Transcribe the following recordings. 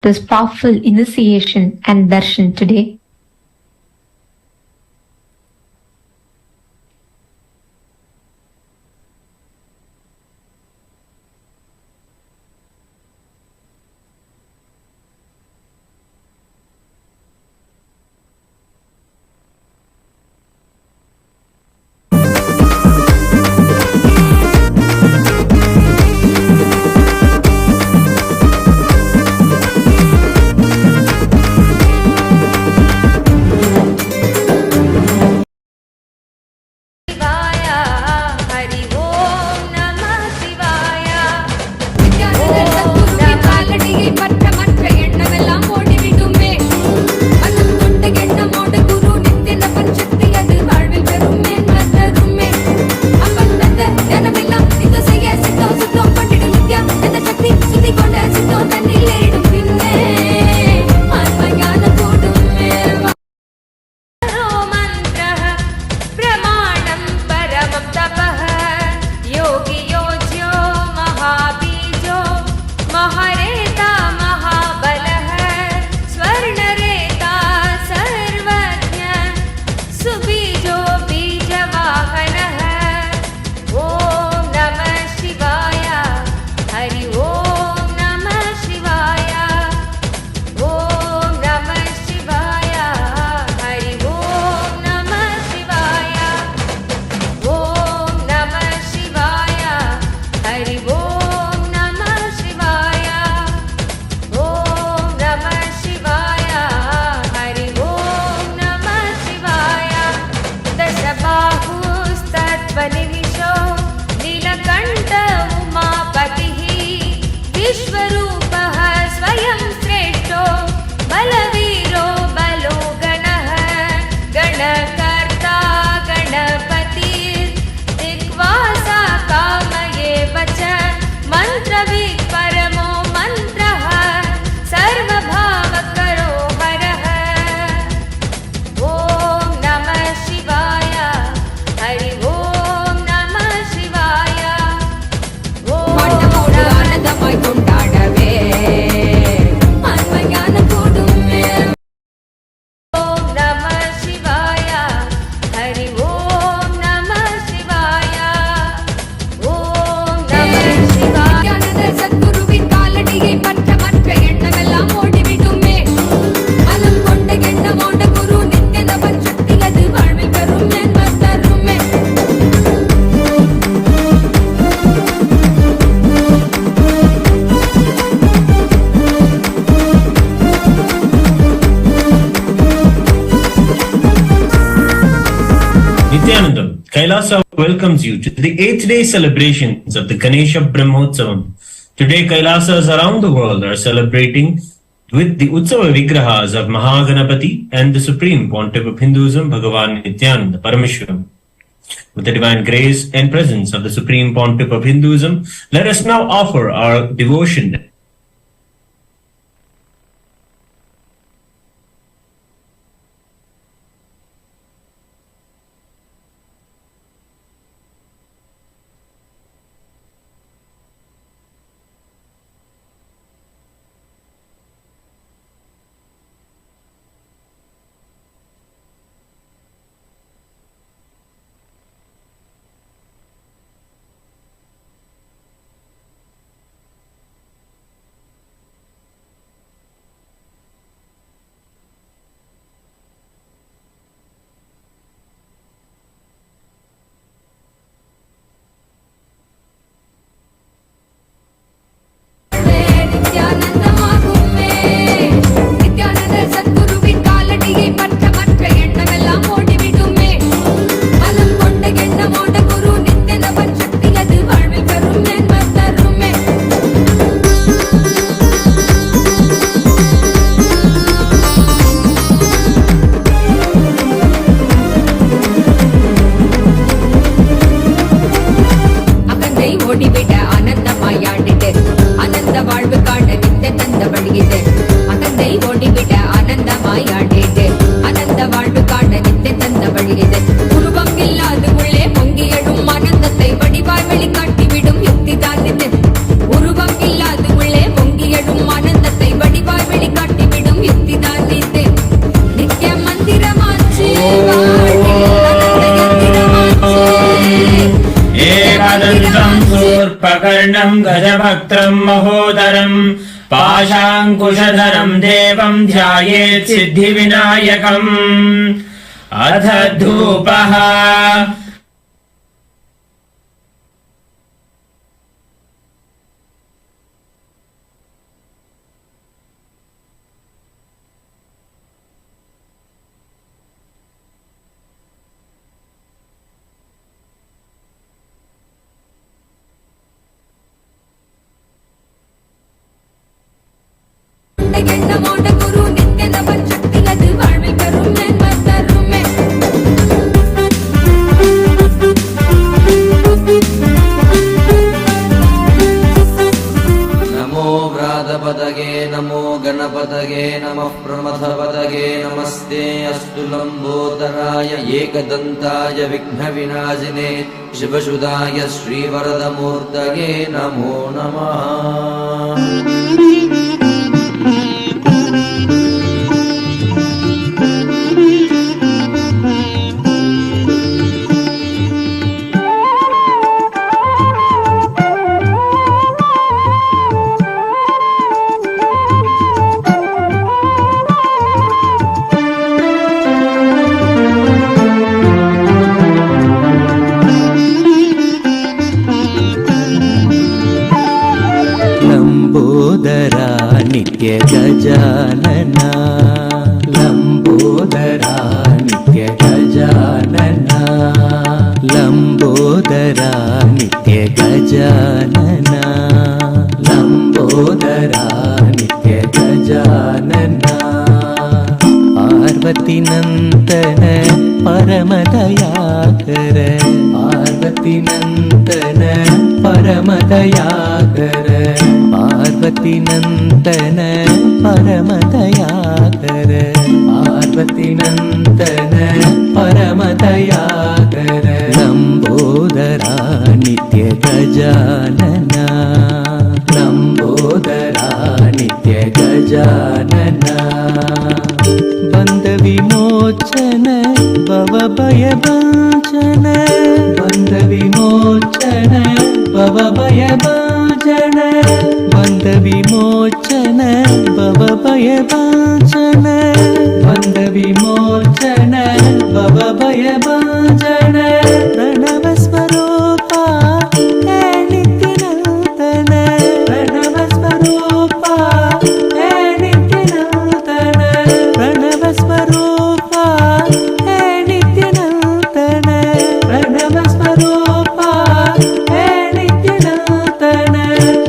this powerful initiation and darshan today. Nithyanandam, Kailasa welcomes you to the 8th day celebrations of the Ganesha Brahmotsavam. Today, Kailasas around the world are celebrating with the Utsava Vigrahas of Mahaganapati and the Supreme Pontiff of Hinduism, Bhagavan Nithyananda Paramashivam. With the divine grace and presence of the Supreme Pontiff of Hinduism, let us now offer our devotion. वक्रतुण्डम् गजवक्त्रम् महोदरम् पाशाङ्कुशधरम् देवम् ध्यायेत् सिद्धिविनायकम्। अथ धूपः। नमो गणपतये नमः प्रमथपतये नमस्ते अस्तु लम्बोदराय एकदन्ताय विघ्नविनाशिने शिवसुताय श्रीवरदमूर्तये नमो नमः। लंबोदरा नित्य गजानना लंबोदरा नित्य गजानना लंबोदरा नित्य गजानना लंबोदरा नित्य गजानना पार्वती नंदन परमदयाकर पार्वती नंदन परमदयाकर पार्वती नंदन परमदयाकर पार्वती नंदन परमदयाकर लंबोदरा नित्य गजानना लंबोदरा नित्य गजानना बंद विमोचन भवभयभञ्जन बंद विमोचन भवभयभञ्जन बंद विमोचन भवभयभञ्जन बंद विमोचन भवभयभञ्जन प्रणव स्वरूपा हे नित्यनूतन प्रणव स्वरूपा हे नित्यनूतन प्रणव स्वरूपा हे नित्यनूतन प्रणव स्वरूपा हे नित्यनूतन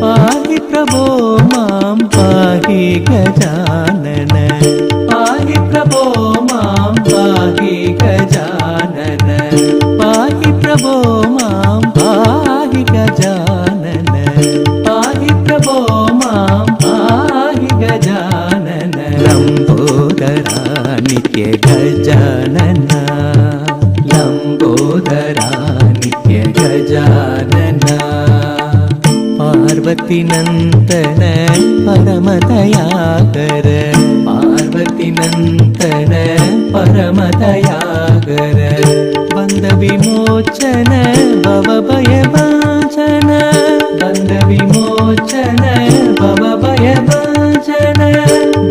पाहि प्रभो मां पाहि गजानन पाहि प्रभो मां पाहि गजानन पाहि प्रभो मां पाहि गजानन पाहि प्रभो मां पाहि गजानन लंबोदरा नित्य गजानना लंबोदरा नित्य गजानना पार्वती नंदन परमदयाकर पार्वती नंदन परमदयाकर बंद विमोचन भवभयभञ्जन बंद विमोचन भवभयभञ्जन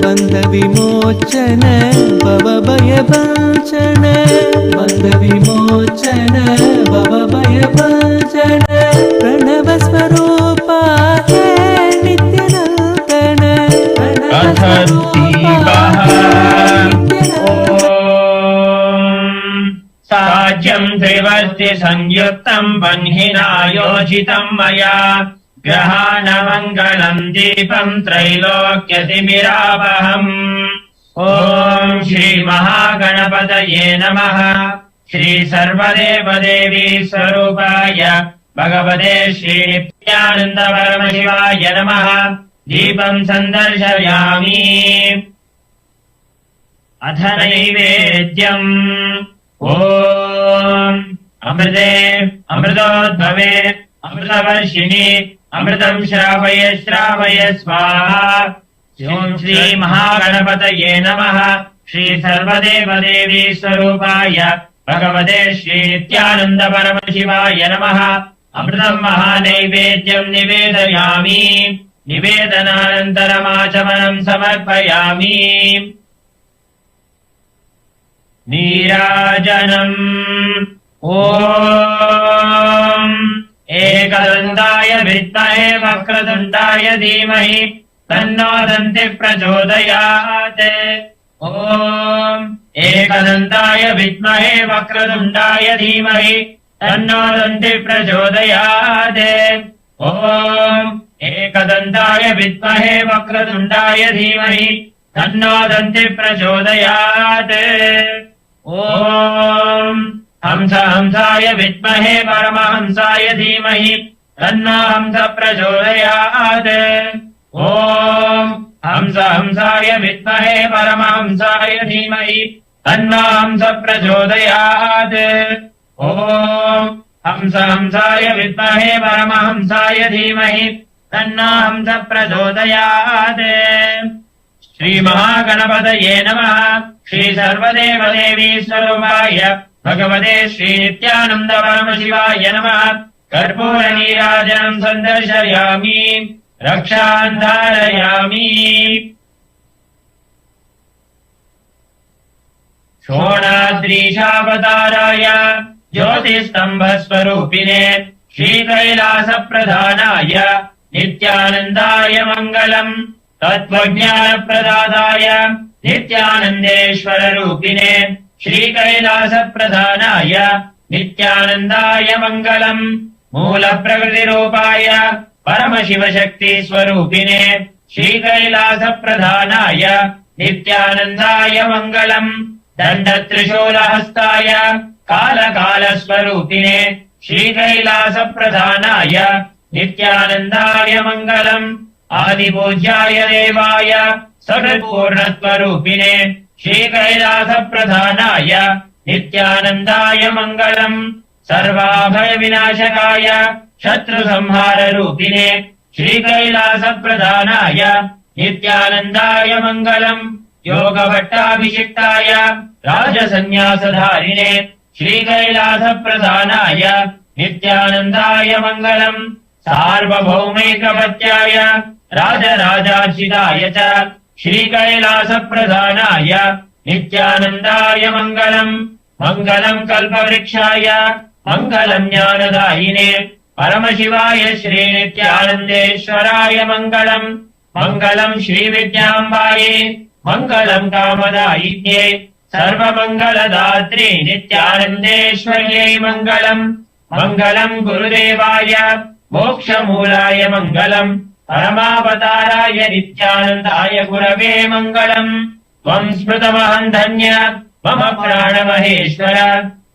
बंद विमोचन भवभयभञ्जन बंद विमोचन भवभयभञ्जन प्रणव स्वरूपा हे नित्यनूतन अथ दीपः। साज्यं त्रिवर्ति संयुक्तं बह्निना योजितं मया ग्रहाणमङ्गलं दीपं त्रैलोक्यतिमिरावहम्। ॐ श्री महागणपतये नमः। श्री सर्वदेवदेवी स्वरूपाय भगवते श्री नित्यानंद परमशिवाय नमः। दीपं सन्दर्शयामि। अथ नैवेद्यम्। ॐ अमृते अमृतोद्भवे अमृतवर्षिणि अमृतं श्रावय श्रावय स्वाहा। ॐ श्री महागणपतये नमः। श्री सर्वदेवदेवी स्वरूपाय भगवते श्री नित्यानंद परमशिवाय नमः। अमृतम् महानैवेद्यम् निवेदयामि निवेदनानन्तरमाचमनम् समर्पयामि नीराजनम् ॐ एकदन्ताय विद्महे वक्रतुण्डाय धीमहि तन्नो दन्तिः प्रचोदयात् ॐ एकदन्ताय विद्महे वक्रतुण्डाय धीमहि तन्नो दन्तिः प्रचोदयात् ॐ एकदन्ताय विद्महे वक्रतुण्डाय धीमहि तन्नो दन्तिः प्रचोदयात् ॐ हंसाय विद्महे परमहंसाय धीमहि तन्नो हंस प्रचोदयात् ॐ हंसाय विद्महे परमहंसाय धीमहि तन्नो हंस प्रचोदयात् ॐ हंसाय विद्महे परमहंसाय धीमहि तन्नो हंस प्रचोदयात् श्रीमहागणपतये नमः। श्री सर्वदेवदेवी स्वरूपाय भगवते श्री नित्यानन्द परमशिवाय नमः। कर्पूरनीराजनम् सन्दर्शयामि रक्षान् धारयामि। शोणाद्रीशावताराय ज्योतिस्तम्भस्वरूपिणे श्रीकैलासप्रधानाय नित्यानन्दाय मङ्गलम्। तत्त्वज्ञानप्रदाताय नित्यानन्देश्वररूपिणे श्रीकैलासप्रधानाय नित्यानन्दाय मङ्गलम्। मूलप्रकृतिरूपाय परमशिवशक्तिस्वरूपिणे श्रीकैलासप्रधानाय नित्यानन्दाय मङ्गलम्। दण्डत्रिशूलहस्ताय कालकालस्वरूपिणे श्रीकैलासप्रधानाय नित्यानन्दाय मङ्गलम्। आदिपूज्याय देवाय सकृत्पूर्णत्वरूपिणे श्रीकैलासप्रधानाय नित्यानन्दाय मङ्गलम्। सर्वाभयविनाशकाय शत्रुसंहाररूपिणे श्रीकैलासप्रधानाय नित्यानन्दाय मङ्गलम्। योगभट्टाभिषिक्ताय राजसन्न्यासधारिणे श्रीकैलासप्रधानाय नित्यानन्दाय मङ्गलम्। सार्वभौमैकपत्याय राजराजार्चिताय च श्रीकैलासप्रधानाय नित्यानन्दाय मङ्गलम्। मङ्गलम् कल्पवृक्षाय मङ्गलम् ज्ञानदायिने परमशिवाय श्रीनित्यानन्देश्वराय मङ्गलम्। मङ्गलम् श्रीविद्याम्बायै मङ्गलम् कामदायिन्ये सर्वमङ्गलदात्रे नित्यानन्देश्वर्यै मङ्गलम्। मङ्गलम् गुरुदेवाय मोक्षमूलाय मङ्गलम्। परमावताराय नित्यानन्दाय गुरवे मङ्गलम्। त्वम् स्मृतमहम् धन्य मम प्राणमहेश्वर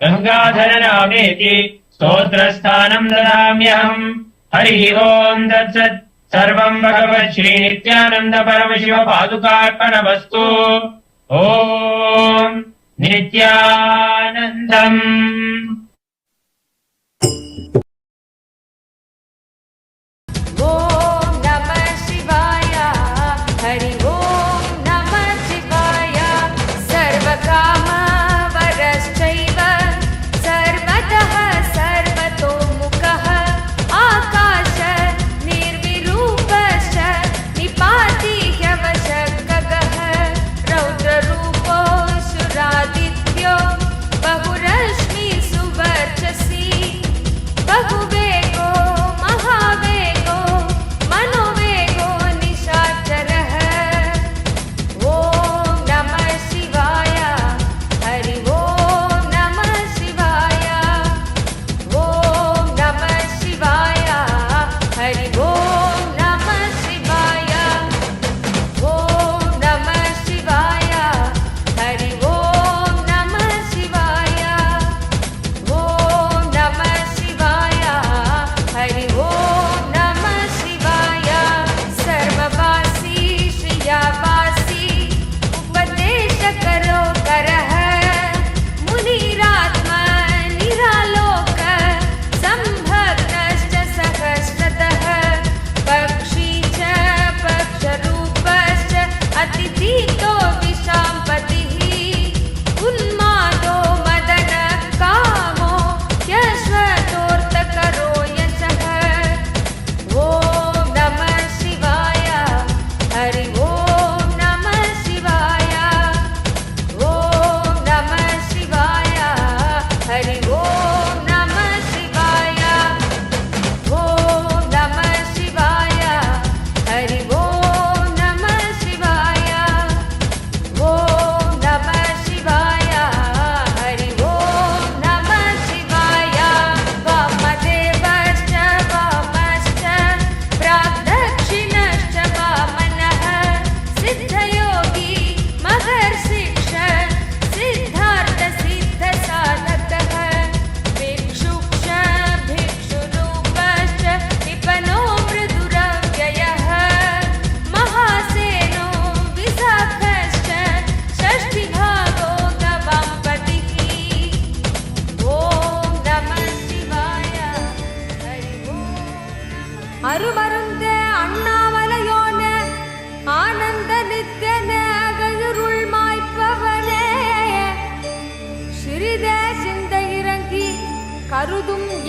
गङ्गाधर नामेति स्तोत्रस्थानम् ददाम्यहम्। हरिः ओम् तत्सत्। सर्वम् भगवत् श्रीनित्यानन्द परमशिव पादुकार्पणमस्तु। ॐ नित्यानन्दम्। रौद्ररूपो सुरादित्यो बहुरश्मि सुव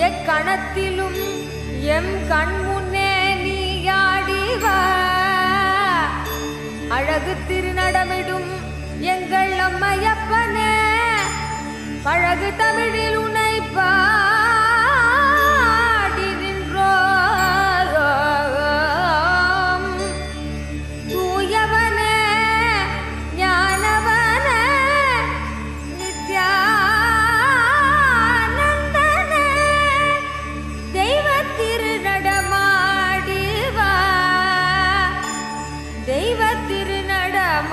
எக்கணத்திலும் எம் கண்முன்னே நீயாடிவா அழகு திருநடமிடும் எங்கள் அம்மையப்பனே பழகு தமிழில் உன்னை பாடி நின்றோம் தூயவனே ஞானவனே நித்யானந்தனே தெய்வ திருநடமாடிவா தெய்வ திருநடமாடிவா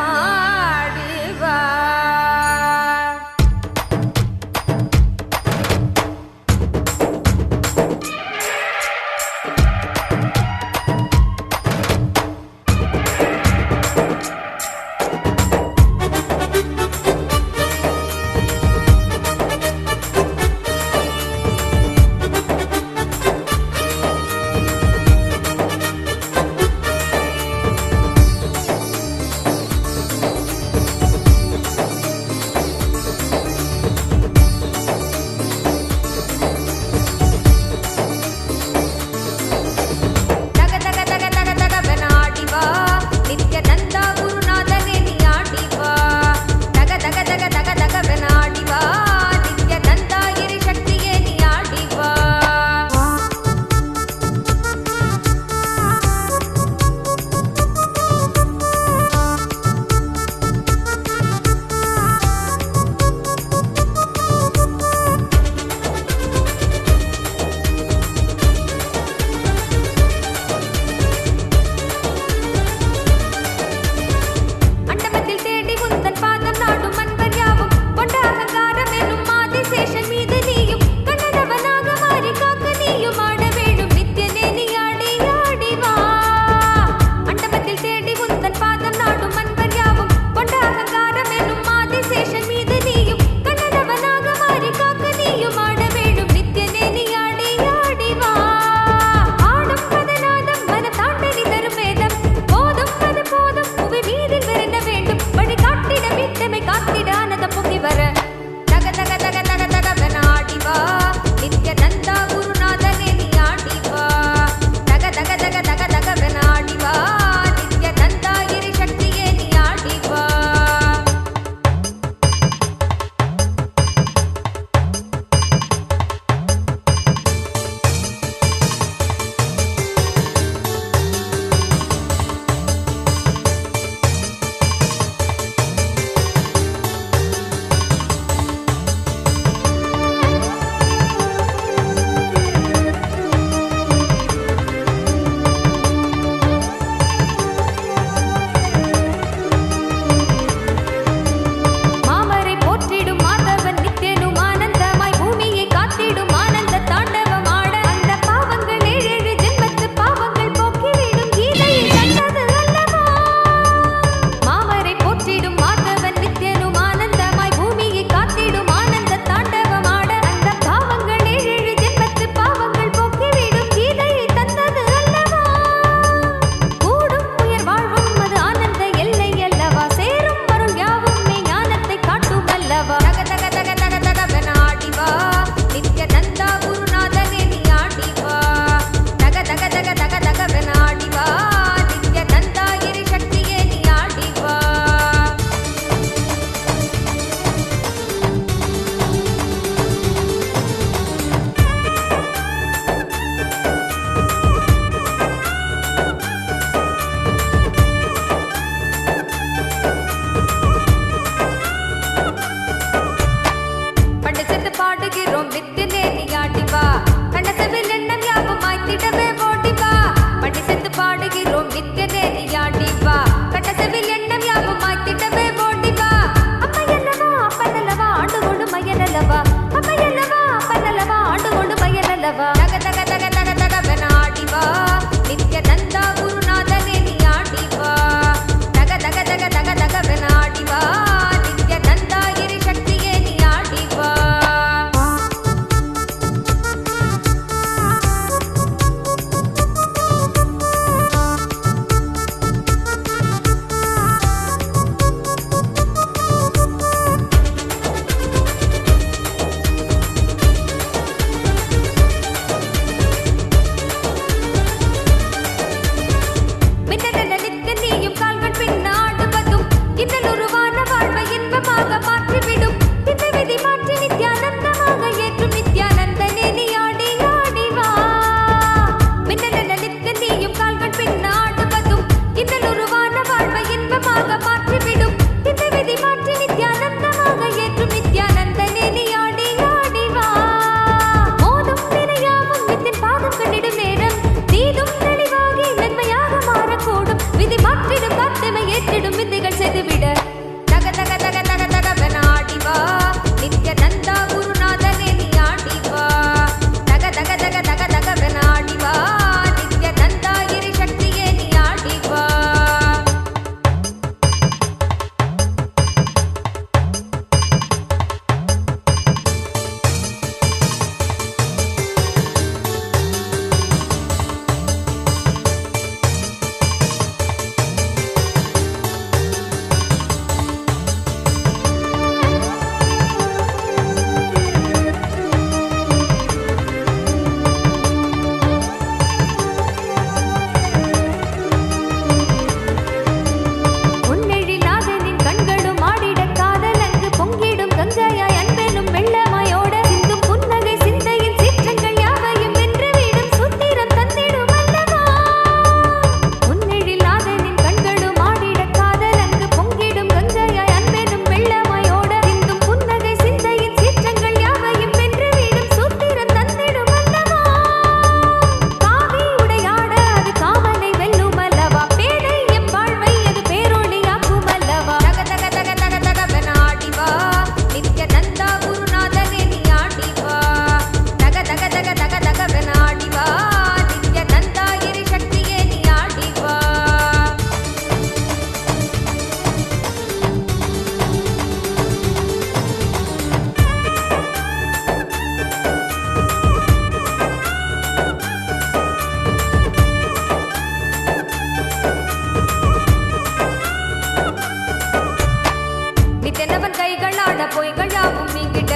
பொய்கள் யாவும் நீங்கிட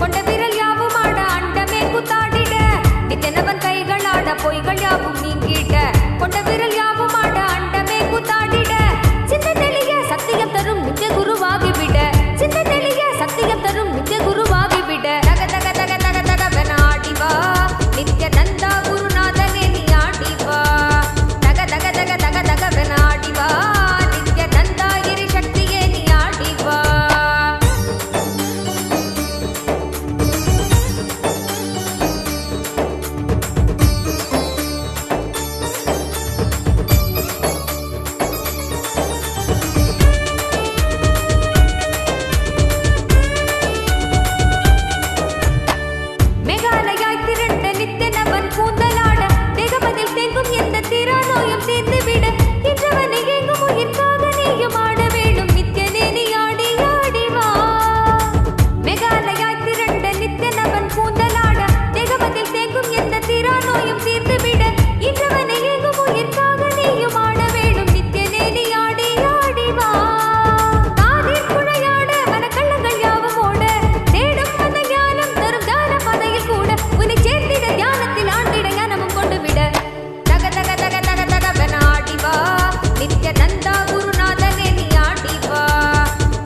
கொண்ட விரல் யாவும் ஆட அண்டமே கூத்தாடிட நித்தனவன் கைகளாட பொய்கள் யாவும் நீங்கிட கொண்ட விரல் யாவும் ஆட அண்டமே கூத்தாடிட சிந்த தெளிய சத்தியம் தரும் நித்திய குருவாகிவிட சிந்த தெளிய சத்தியம் தரும் நித்திய குருவாகிவிட தக தக தக தக தகவன ஆடிவா நித்யநந்தா குருநாதனே நீ ஆடிவா தக தக தக தக தகவன ஆடிவா நித்யநந்தா கிரி சக்தியே நீ ஆடிவா மேகாலயாய் திரண்ட நித்தனவன் கூந்தலாட தேகமதில் தேங்கும் எந்த தீரா நோயும் தீர்ந்துவிட இன்றவனை எங்கும் உயிர்க்காக நீயும் ஆட வேண்டும் நித்யனே நீ ஆடி ஆடிவா மேகாலயாய் திரண்ட நித்தனவன் கூந்தலாட தேகமதில் தேங்கும் எந்த தீரா நோயும் தீர்ந்துவிட இன்றவனை எங்கும் உயிர்க்காக நீயும் ஆட வேண்டும் நித்யனே நீ ஆடி ஆடிவா காதில் குழையாட மனக்கள்ளங்கள் யாவும் ஓட தேடும் மத ஞானம் தரும் ஞான பதையில் கூட உன்னை சேர்ந்திட ஞானத்தில் ஆண்டிட ஞானமும் கொண்டு விட தக தக தக தக தகவன ஆடிவா நித்யநந்தா குருநாதனே நீ ஆடிவா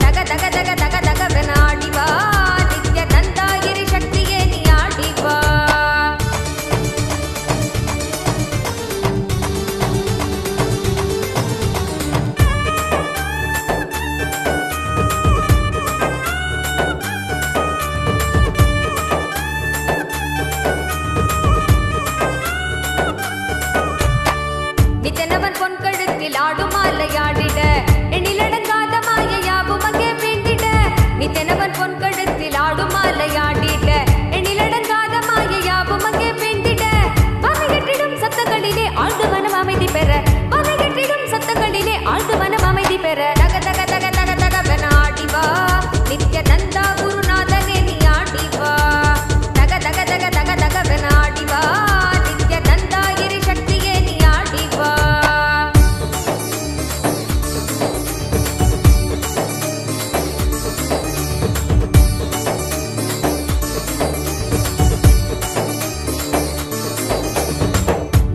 தக தக தக தக தகவன ஆடிவா நித்யநந்தா கிரி சக்தியே நீ ஆடிவா நித்தனவன் பொன் கழுத்தில் ஆடும் மாலையாடிட எண்ணிலடங்காத மாயையாவும் அங்கே வேண்டிட நித்தனவன் பொன் கழுத்தில் ஆடும் மாலையாடிட எண்ணிலடங்காத மாயையாவும் அங்கே வேண்டிட வகையற்றிடும் சத்தங்களிலே ஆழ்ந்து மனம் அமைதி பெற வகையற்றிடும் சத்தங்களிலே ஆழ்ந்து மனம் அமைதி பெற தக தக தக தக தகவன ஆடிவா நித்யநந்தா குருநாதனே நீ ஆடிவா தக தக தக தக தகவன ஆடிவா நித்யநந்தா கிரி சக்தியே நீ ஆடிவா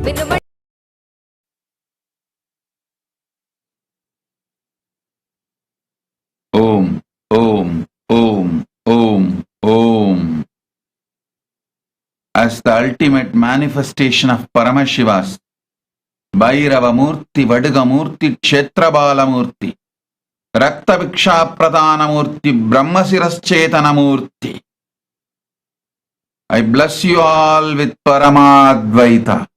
விண்ணும Om, Om, Om, Om, Om. As the ultimate manifestation of Paramashiva's, Bhairavamurti, Vadigamurti, Kshetrabalamurti, Raktaviksha Pradhanamurti, Brahmasiraschetanamurti. I bless you all with Paramadvaita.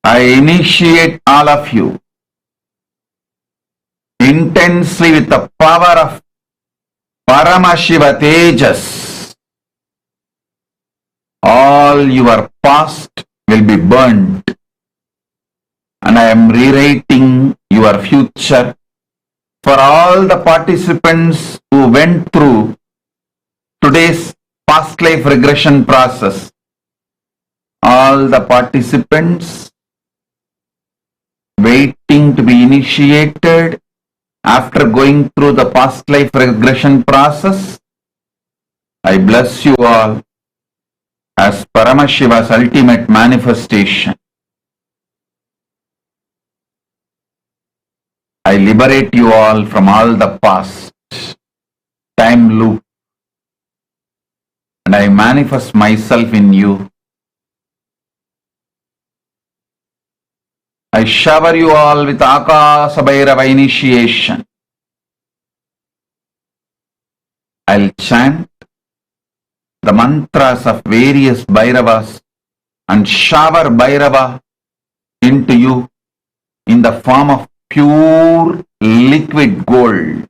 I initiate all of you intensely with the power of Paramashiva Tejas. All your past will be burnt, and I am rewriting your future for all the participants who went through today's past life regression process. All the participants waiting to be initiated after going through the past life regression process, I bless you all as Paramashiva's ultimate manifestation. I liberate you all from all the past time loop, and I manifest myself in you. I shower you all with Akasa Bhairava initiation. I'll chant the mantras of various Bhairavas and shower Bhairava into you in the form of pure liquid gold.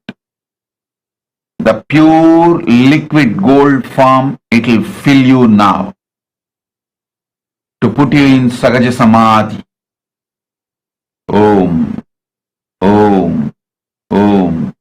The pure liquid gold form, it will fill you now to put you in Sagaja Samadhi. Om, Om, Om.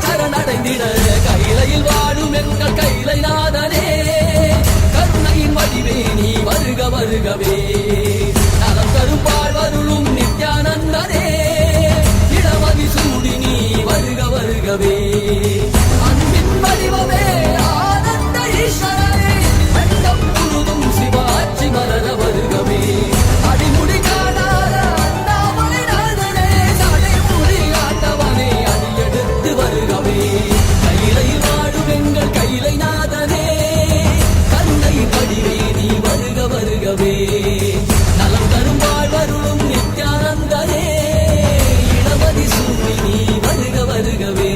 சரணடைந்திட கையிலையில் வாழும் எங்கள் கையிலை நாதனே கருணையின் வடிவே நீ வருக வருகவே நலம் தரும் வாழ்வருளும் நித்யானந்தனே இடமதி சூடி நீ வருக வருகவே அன்பின் வடிவமே ஆனந்த ஈஸ்வரனே அண்டம் முழுதும் சிவாட்சி மலர வருகவே அடிமுடி காணாத அண்ணாமலை நாதனே சடைமுடி ஆண்டவனே அடியெடுத்து வருகவே கையிலையில் வாழும் எங்கள் கையிலை நாதனே கருணை வடிவே நீ வருக வருகவே நலம் தரும் வாழ்வருளும் நித்யானந்தனே இடமதி சூடி நீ வருக வருகவே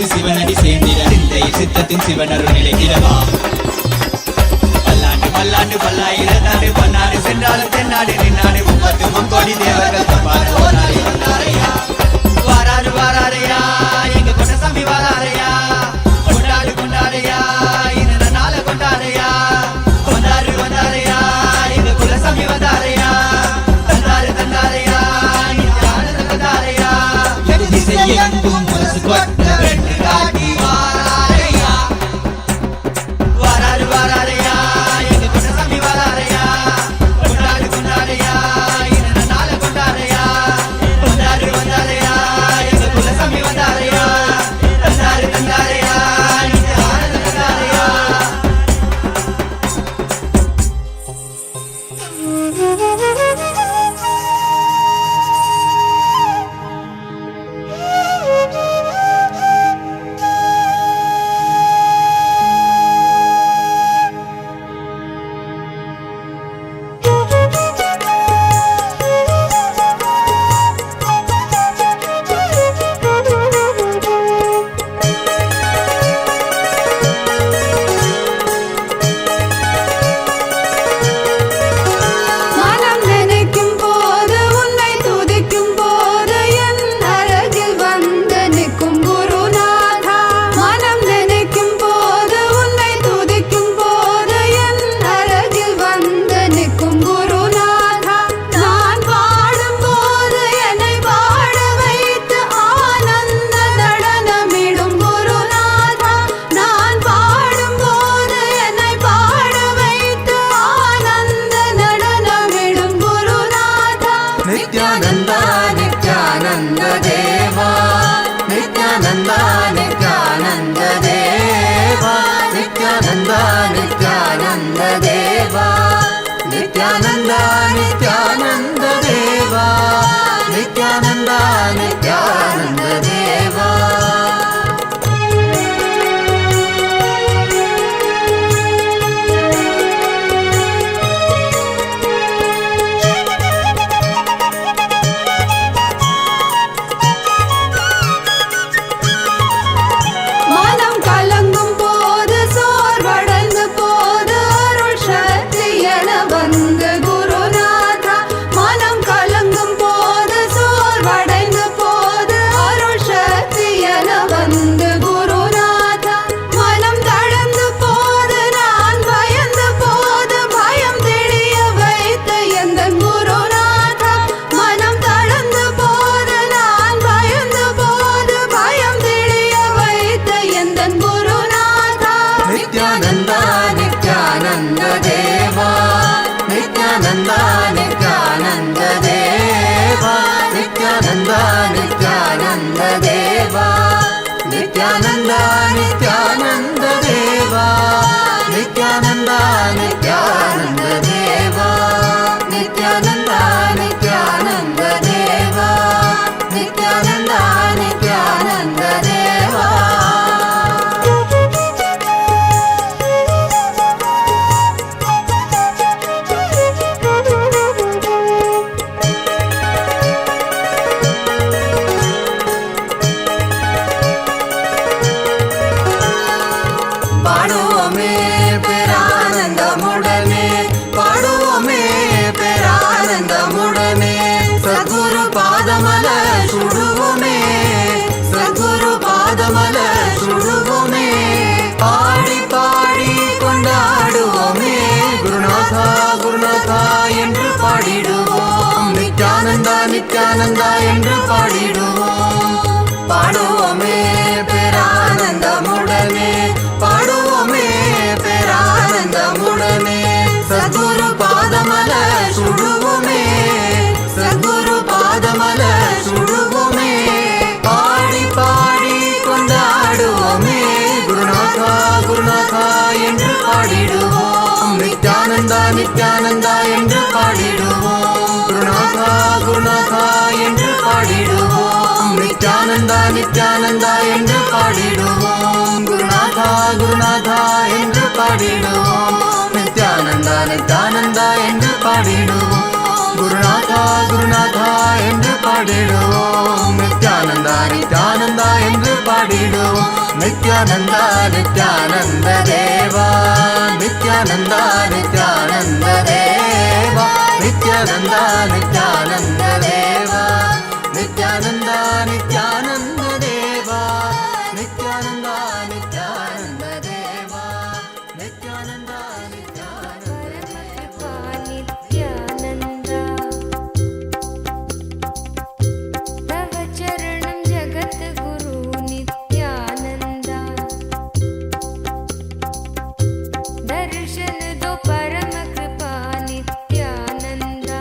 சிவனடி சேர்ந்திட சித்தத்தின் சிவனருள் நிலைக்கிறவா பல்லாண்டு பல்லாண்டு பல்லாயிரத்தாண்டு பன்னாடு சென்றாலும் தென்னாடு நின்னாடு 30 தேவர்கள் வாராரு வாராரையா எங்க கொண்டசாமி வாராரையா கொண்டாடு கொண்டாடையா இந்த நாள கொண்டாடையா வந்தாரு வந்தாரையா எங்க குலசாமி வந்தாரையா தந்தாரு தந்தாரையா வந்தாரையா திசையெங்கும் முரசு கொட்ட வெட்டு காட்டி வாராரையா வாராரு வாராரையா எங்க கொண்டசாமி வாராரையா கொண்டாடு नित्यानंद देवा नित्यानंद नित्यानंद देवा नित्यानंद नित्यानंद देवा नित्यानंद नित्यानंद देवा नित्यानंद नित्यानंद देवा नित्यानंद नित्यानंद देवा பாடுவோமே பேரானந்தமுடனே பாடுவோமே பேரானந்தமுடனே சத்குரு பாதமல சுடுவோமே சத்குரு பாதமல சுடுவோமே பாடி பாடி கொண்டாடுவோமே குருநாதா குருநாதா என்று பாடிடுவோம் நித்யானந்தா நித்யானந்தா என்று பாடிடுவோம் பாடுவோமே பேரானந்தமுடனே பாடுவோமே பேரானந்தமுடனே சத்குரு பாதமல சுடுவோமே சத்குரு பாதமல சுடுவோமே பாடி பாடி கொண்டாடுவோமே குருநாதா குருநாதா என்று பாடிடுவோம் நித்யானந்தா நித்யானந்தா என்று பாடிடுவோம் குருநாதா குருநாதா என்று பாடிடுவோம் நித்யானந்தா நித்யானந்தா என்று பாடிடுவோம் குருநாதா குருநாதா என்று பாடிடுவோம் நித்யானந்தா நித்யானந்தா என்று பாடிடுவோம் குருநாதா குருநாதா என்று பாடிடுவோம் நித்யானந்தா நித்யானந்தா என்று பாடிடுவோம் நித்யானந்தா நித்யானந்த தேவா நித்யானந்தா நித்யானந்த தேவா நித்யானந்தா நித்யானந்த தேவா நித்யானந்தா நித்யானந்த தேவா நித்யானந்தா நித்யானந்த தேவா நித்யானந்தா नित्यानन्दा तव चरणं जगद्गुरु नित्यानन्दा दर्शन दो परम कृपा Nityananda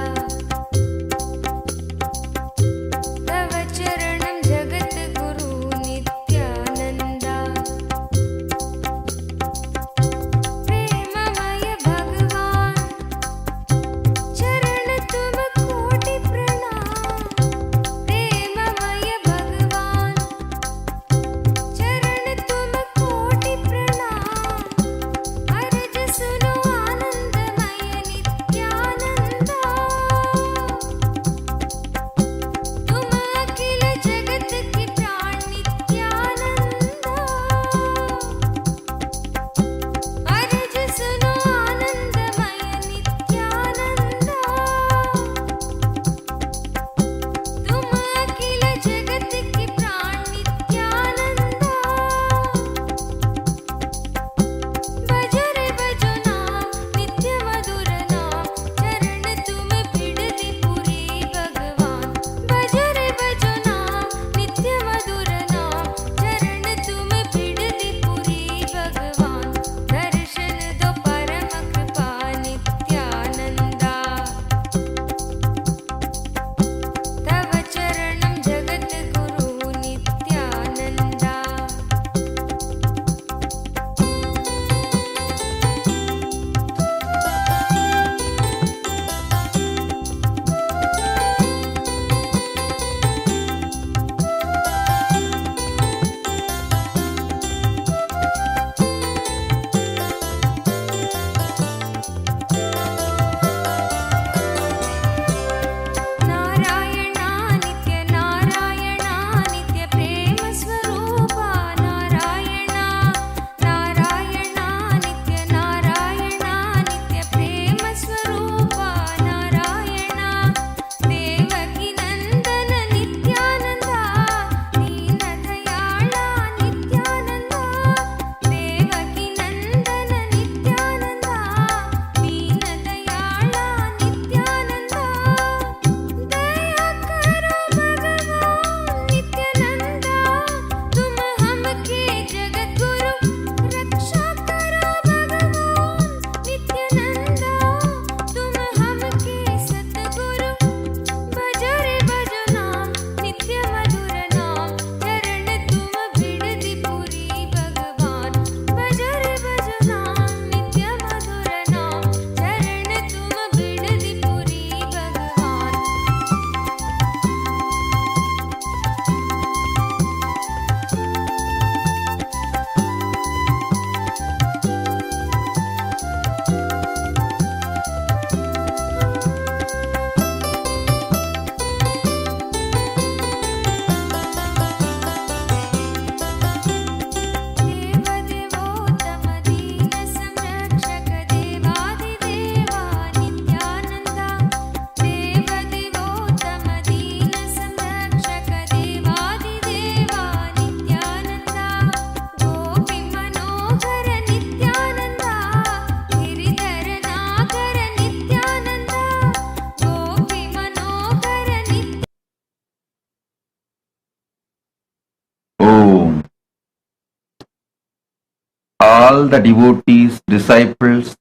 all the devotees, disciples,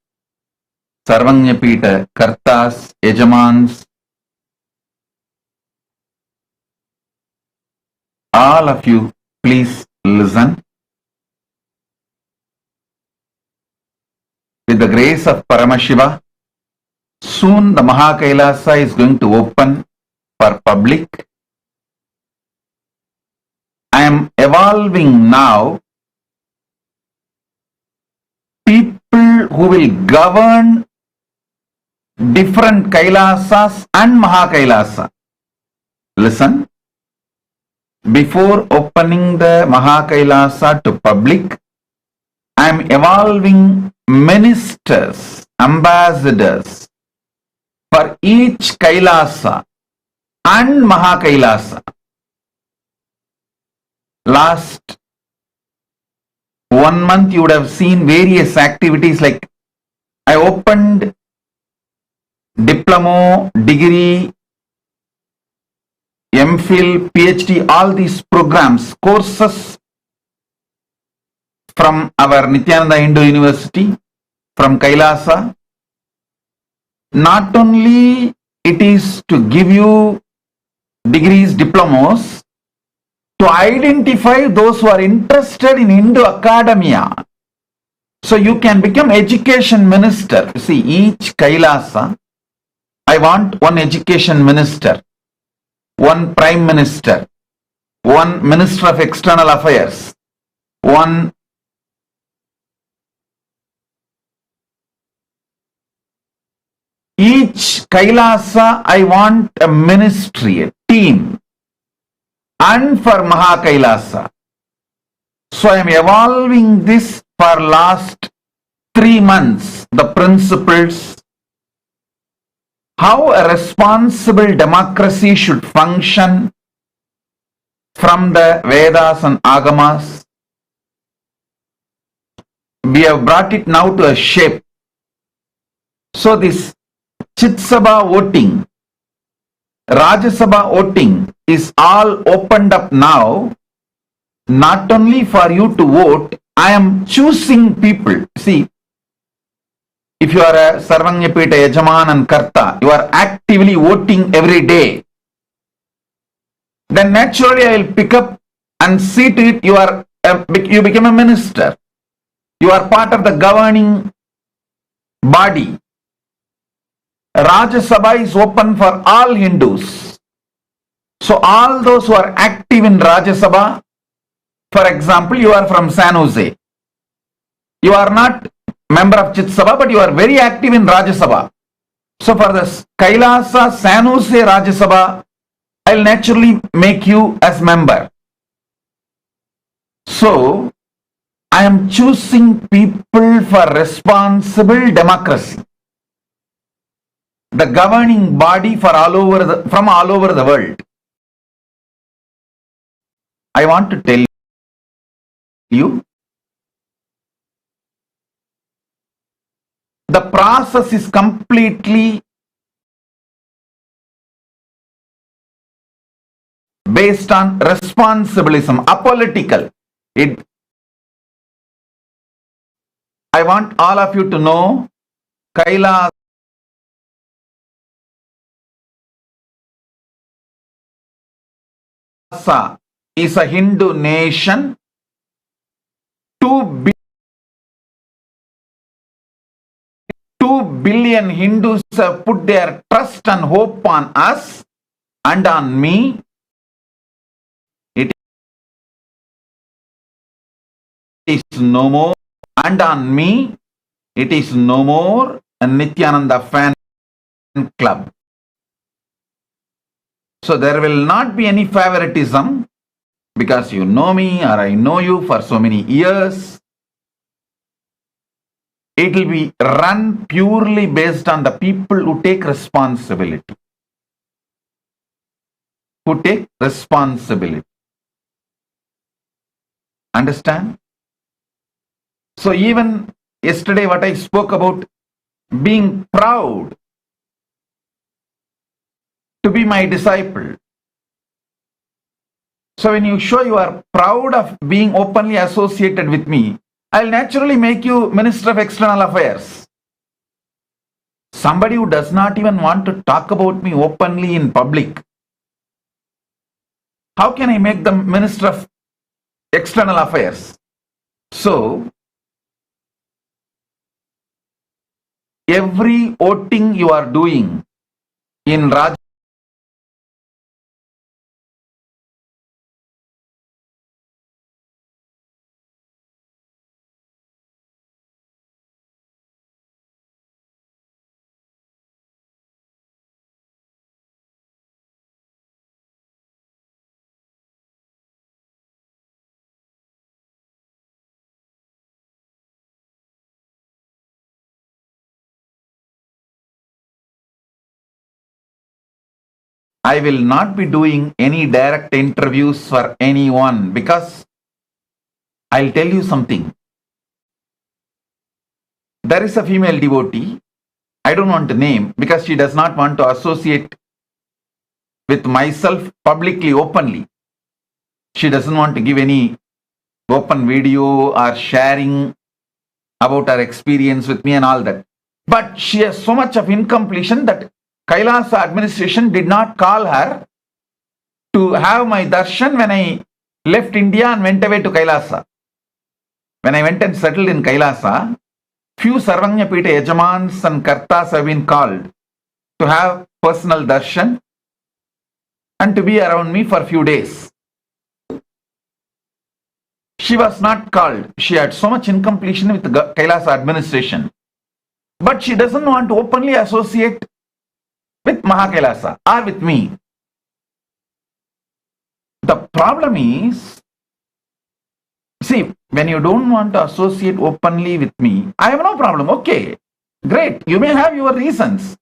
Sarvanyapita, Kartas, Yajamans, all of you, please listen. With the grace of Paramashiva, soon the Kailasa is going to open for public. I am evolving now people who will govern different Kailasas and Kailasa. Listen, before opening the Kailasa to public, I am evolving ministers, ambassadors for each Kailasa and Kailasa. Last 1 month you would have seen various activities like I opened diploma, degree, MPhil, PhD, all these programs, courses from our Nithyananda Hindu University, from Kailasa. Not only it is to give you degrees, diplomas, to identify those who are interested in Hindu academia. So you can become education minister. See, each Kailasa, I want one education minister, one prime minister, one minister of external affairs, one each Kailasa, I want a ministry, a team, and for Kailasa. So I am evolving this for last 3 months, the principles, how a responsible democracy should function from the Vedas and Agamas. We have brought it now to a shape. So this Chitsabha voting, Rajya Sabha voting is all opened up now. Not only for you to vote, I am choosing people. See, if you are a Sarvanyapita, Yajaman and Karta, you are actively voting every day. Then naturally I will pick up and see to it you become a minister. You are part of the governing body. Rajya Sabha is open for all Hindus. So all those who are active in Rajya Sabha, for example, you are from San Jose. You are not member of Chit Sabha, but you are very active in Rajya Sabha. So for the Kailasa San Jose Rajya Sabha, I will naturally make you as member. So I am choosing people for responsible democracy. The governing body for from all over the world. I want to tell you, the process is completely based on responsibilism, apolitical. I want all of you to know, Kailasa is a Hindu nation. 2 billion Hindus have put their trust and hope on us and on me. It is no more, and on me, it is no more a Nithyananda fan club. So there will not be any favoritism because you know me or I know you for so many years. It will be run purely based on the people who take responsibility. Who take responsibility. Understand? So even yesterday what I spoke about being proud to be my disciple. So when you show you are proud of being openly associated with me, I'll naturally make you Minister of External Affairs. Somebody who does not even want to talk about me openly in public, how can I make them Minister of External Affairs? So, every voting you are doing in Raj I will not be doing any direct interviews for anyone because I'll tell you something. There is a female devotee, I don't want to name because she does not want to associate with myself publicly, openly. She doesn't want to give any open video or sharing about her experience with me and all that. But she has so much of incompletion that Kailasa administration did not call her to have my darshan when I left India and went away to Kailasa. When I went and settled in Kailasa, few Sarvanya Pita Yajamans and Kartas have been called to have personal darshan and to be around me for a few days. She was not called. She had so much incompletion with the Kailasa administration. But she doesn't want to openly associate with Mahakailasa or with me. The problem is, see, when you don't want to associate openly with me, I have no problem. Okay, great. You may have your reasons.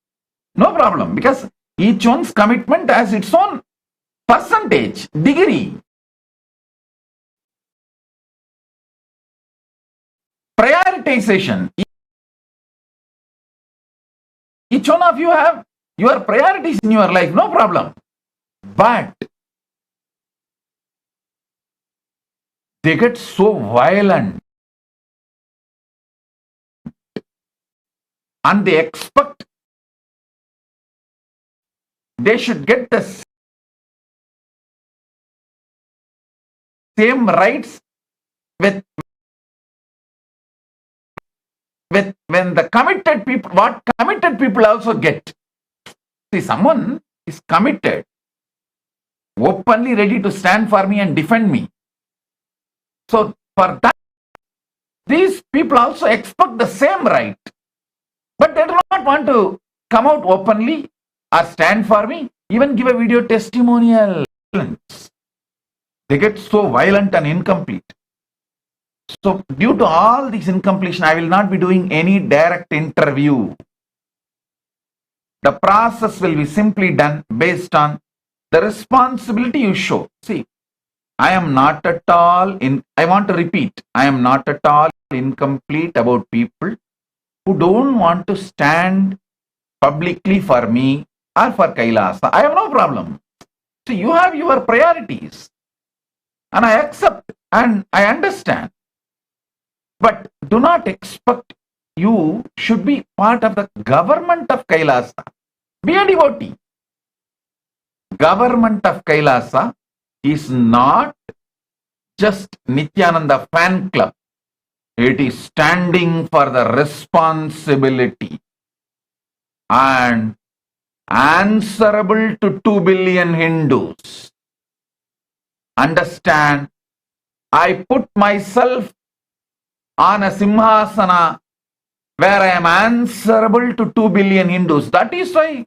No problem, because each one's commitment has its own percentage, degree. Prioritization. Each one of you have your priorities in your life, no problem. But they get so violent and they expect they should get the same rights with when the committed people, what committed people also get. See, someone is committed, openly ready to stand for me and defend me. So for that, these people also expect the same right. But they do not want to come out openly or stand for me, even give a video testimonial. They get so violent and incomplete. So due to all these incompletion, I will not be doing any direct interview. The process will be simply done based on the responsibility you show. See, I am not at all I want to repeat, I am not at all incomplete about people who don't want to stand publicly for me or for Kailasa. I have no problem. So you have your priorities and I accept and I understand. But do not expect you should be part of the government of Kailasa. Be a devotee. Government of Kailasa is not just Nithyananda fan club. It is standing for the responsibility and answerable to 2 billion Hindus. Understand, I put myself on a simhasana where I am answerable to 2 billion Hindus. That is why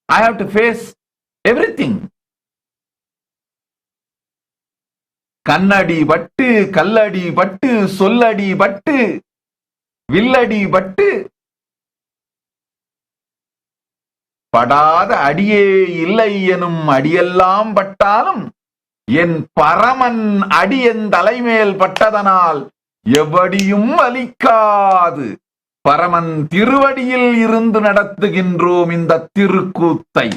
I have to face everything. Kannadi battu, kalladi battu, solladi battu, villadi battu. படாத அடியே இல்லை எனும் அடியெல்லாம் பட்டாலும் என் பரமன் அடியன் தலைமேல் பட்டதனால் எவடியும் வலிக்காது. பரமன் திருவடியில் இருந்து நடத்துகின்றோம் இந்த திருக்கூத்தை.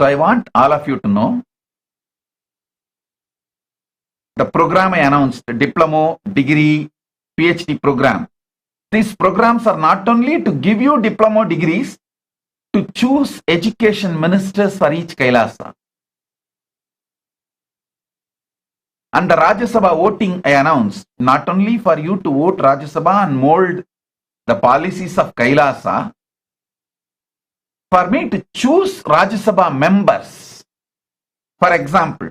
So I want all of you to know the program I announced, the diploma, degree, PhD program. These programs are not only to give you diploma degrees, to choose education ministers for each Kailasa. And the Rajya Sabha voting I announced, not only for you to vote Rajya Sabha and mold the policies of Kailasa, for me to choose Rajya Sabha members. For example,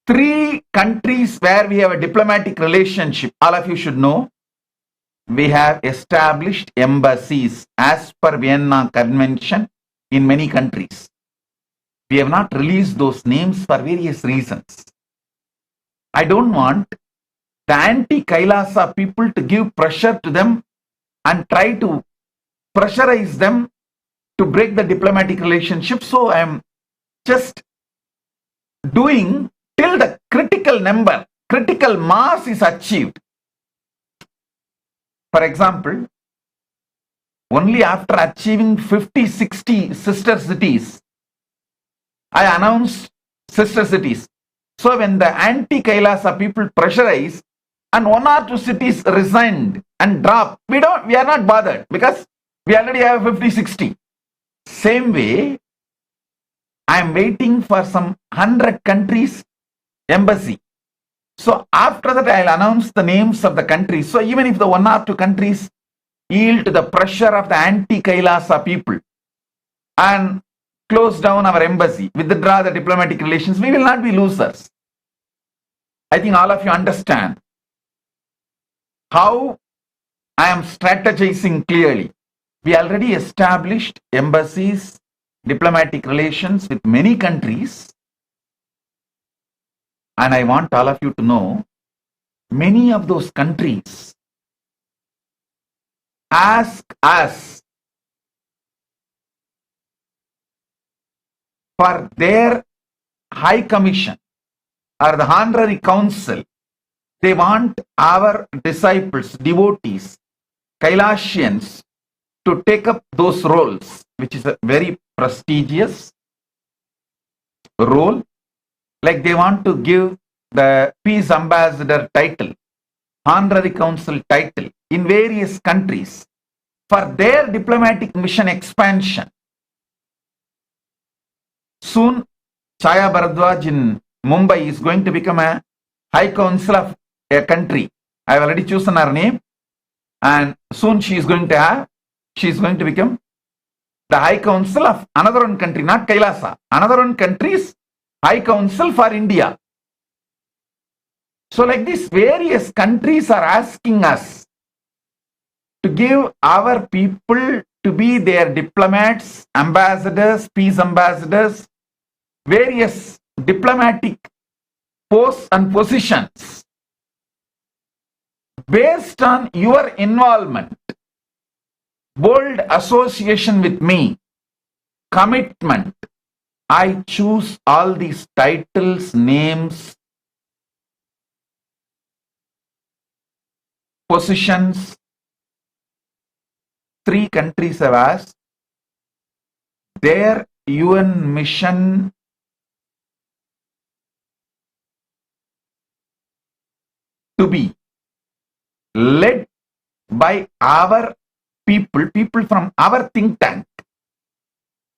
3 countries where we have a diplomatic relationship, all of you should know, we have established embassies as per Vienna Convention in many countries. We have not released those names for various reasons. I don't want the anti-Kailasa people to give pressure to them and try to pressurize them to break the diplomatic relationship. So I am just doing till the critical number, critical mass is achieved. For example, only after achieving 50, 60 sister cities, I announced sister cities. So when the anti-Kailasa people pressurize and 1 or 2 cities resigned and dropped, we are not bothered because we already have 50, 60. Same way, I am waiting for some 100 countries embassy. So after that, I'll announce the names of the countries. So even if the 1 or 2 countries yield to the pressure of the anti-Kailasa people and close down our embassy, withdraw the diplomatic relations, we will not be losers. I think all of you understand how I am strategizing clearly. We already established embassies, diplomatic relations with many countries. And I want all of you to know, many of those countries ask us for their high commission or the honorary council. They want our disciples, devotees, Kailasians to take up those roles, which is a very prestigious role. Like they want to give the peace ambassador title, honorary council title in various countries for their diplomatic mission expansion. Soon, Chaya Bharadwaj in Mumbai is going to become a high council of a country. I have already chosen her name, and soon she is going to become the high council of another one country, not Kailasa, another one country's high council for India. So like this, various countries are asking us to give our people to be their diplomats, ambassadors, peace ambassadors, various diplomatic posts and positions. Based on your involvement, bold association with me, commitment, I choose all these titles, names, positions. 3 countries have asked their UN mission to be led by our people from our think tank.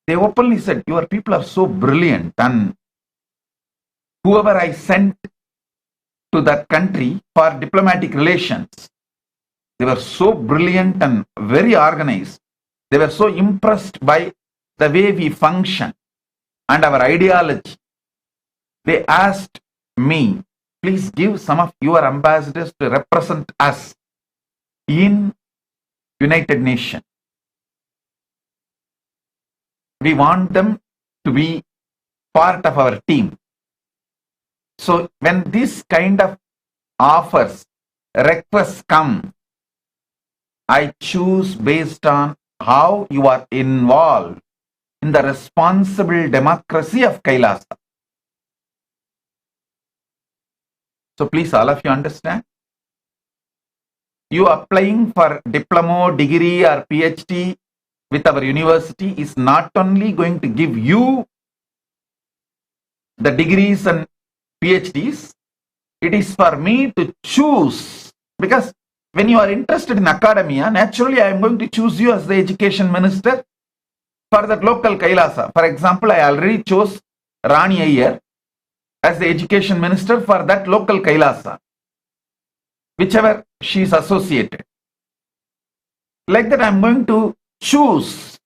They openly said, your people are so brilliant, and whoever I sent to that country for diplomatic relations, they were so brilliant and very organized. They were so impressed by the way we function and our ideology. They asked me, please give some of your ambassadors to represent us in United Nations. We want them to be part of our team. So when this kind of offers, requests come, I choose based on how you are involved in the responsible democracy of Kailasa. So please, all of you understand. You applying for diploma, degree or PhD with our university is not only going to give you the degrees and PhDs, it is for me to choose, because when you are interested in academia, naturally I am going to choose you as the education minister for that local Kailasa. For example, I already chose Rani Iyer as the education minister for that local Kailasa, whichever she is associated. Like that, I am going to choose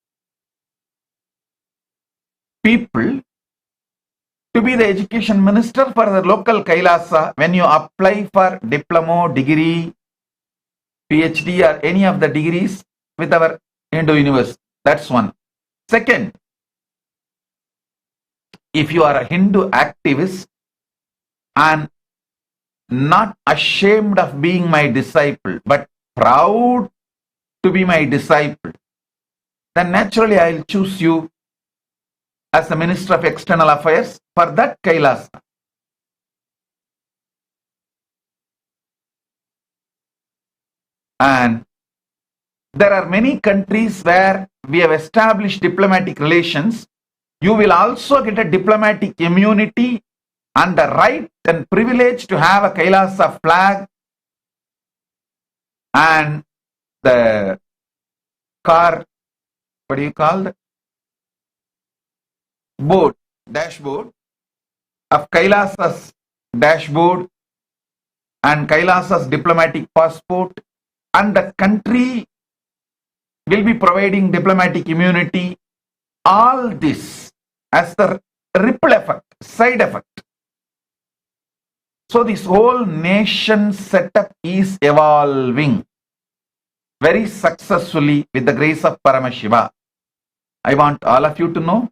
people to be the education minister for the local Kailasa when you apply for diploma, degree, PhD or any of the degrees with our Hindu university. That's one. Second, if you are a Hindu activist and not ashamed of being my disciple, but proud to be my disciple, then naturally I will choose you as the Minister of External Affairs for that Kailasa. And there are many countries where we have established diplomatic relations. You will also get a diplomatic immunity and the right and privilege to have a Kailasa flag and the car, what do you call that? Board, dashboard of Kailasa's dashboard and Kailasa's diplomatic passport, and the country will be providing diplomatic immunity. All this as the ripple effect, side effect. So this whole nation setup is evolving very successfully with the grace of Paramashiva. I want all of you to know,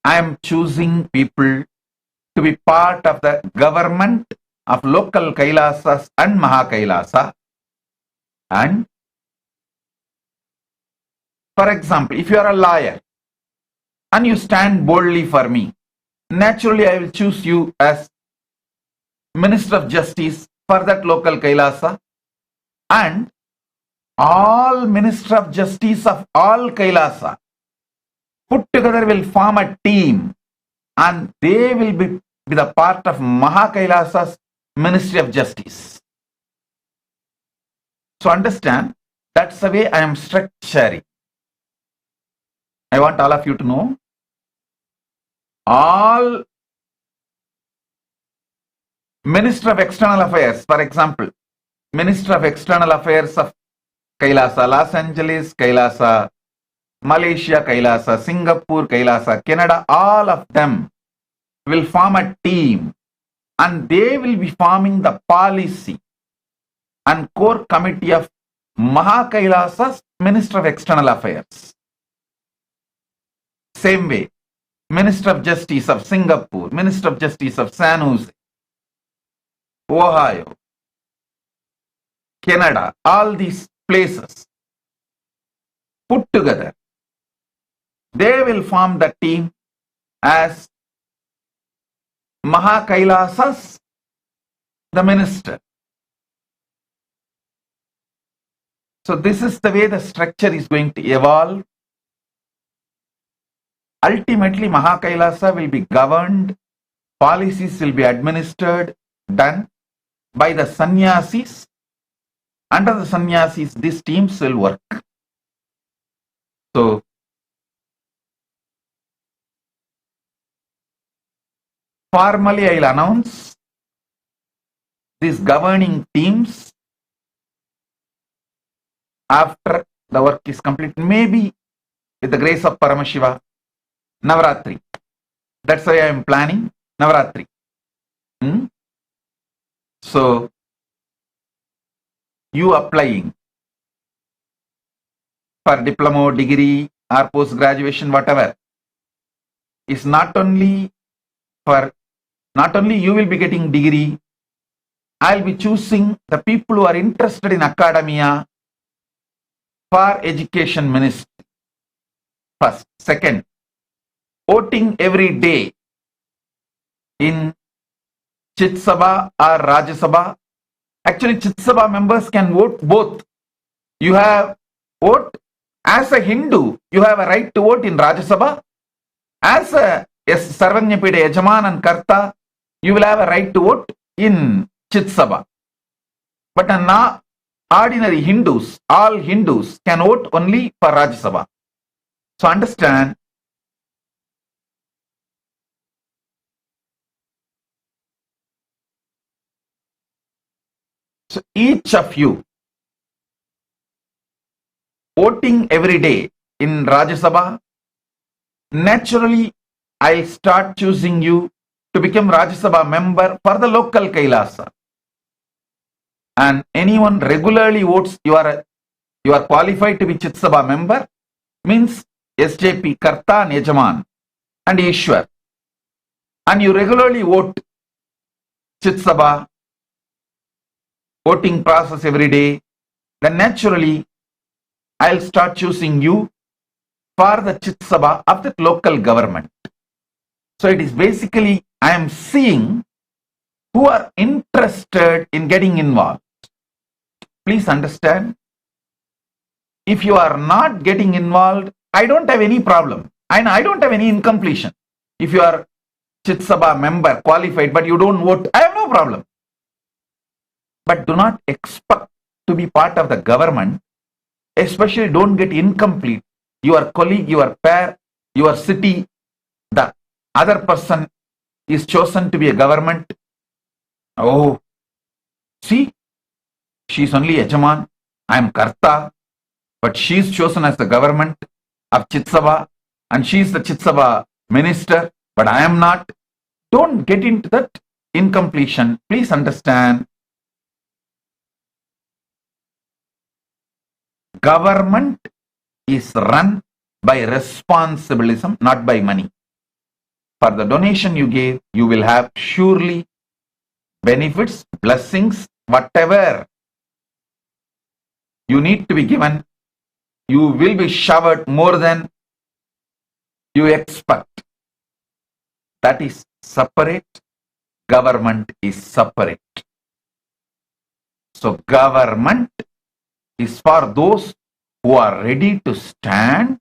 I am choosing people to be part of the government of local Kailasas and Mahakailasa. And for example, if you are a lawyer and you stand boldly for me, naturally I will choose you as Minister of Justice for that local Kailasa, and all Minister of Justice of all Kailasa put together will form a team and they will be the part of Mahakailasa's Ministry of Justice. So understand, that's the way I am structuring. I want all of you to know, all Minister of External Affairs, for example, Minister of External Affairs of Kailasa, Los Angeles, Kailasa, Malaysia, Kailasa, Singapore, Kailasa, Canada, all of them will form a team and they will be forming the policy and core committee of Mahakailasa's Minister of External Affairs. Same way, Minister of Justice of Singapore, Minister of Justice of San Jose, Ohio, Canada, all these places put together, they will form the team as Mahakailasas, the minister. So this is the way the structure is going to evolve. Ultimately, Mahakailasa will be governed, policies will be administered, done by the sannyasis. Under the sannyasis, these teams will work. So, formally I will announce these governing teams after the work is complete, maybe with the grace of Paramashiva, Navaratri. That's why I am planning Navaratri. So, you applying for diploma, degree or post-graduation, whatever, is not only you will be getting degree, I will be choosing the people who are interested in academia for education ministry. First. Second, voting every day in Chit Sabha or Rajya Sabha. Actually, Chit Sabha members can vote both You have vote as a Hindu, you have a right to vote in Rajya Sabha. As a Sarvanyapida Yajaman and Karta, you will have a right to vote in Chit Sabha. But ordinary Hindus, all Hindus can vote only for Rajya Sabha. So understand, so each of you voting every day in Rajya Sabha, naturally I'll start choosing you to become Rajya Sabha member for the local Kailasa. And anyone regularly votes, you are qualified to be Chit Sabha member, means SJP, Karta and Yajaman and Ishwar. And you regularly vote Chit Sabha, voting process every day, then naturally I'll start choosing you for the Chit Sabha of the local government. So it is basically, I am seeing who are interested in getting involved. Please understand, if you are not getting involved, I don't have any problem. I don't have any incompletion. If you are Chit Sabha member, qualified, but you don't vote, I have no problem. But do not expect to be part of the government, especially don't get incomplete. Your colleague, your pair, your city, the other person is chosen to be a government. Oh, see, she's only Yajaman, I am Karta, but she's chosen as the government of Chit Sabha and she's the Chit Sabha minister, but I am not. Don't get into that incompletion. Please understand, government is run by responsibilism, not by money. For the donation you gave, you will have surely benefits, blessings, whatever you need to be given, you will be showered more than you expect. That is separate. Government is separate. So government is for those who are ready to stand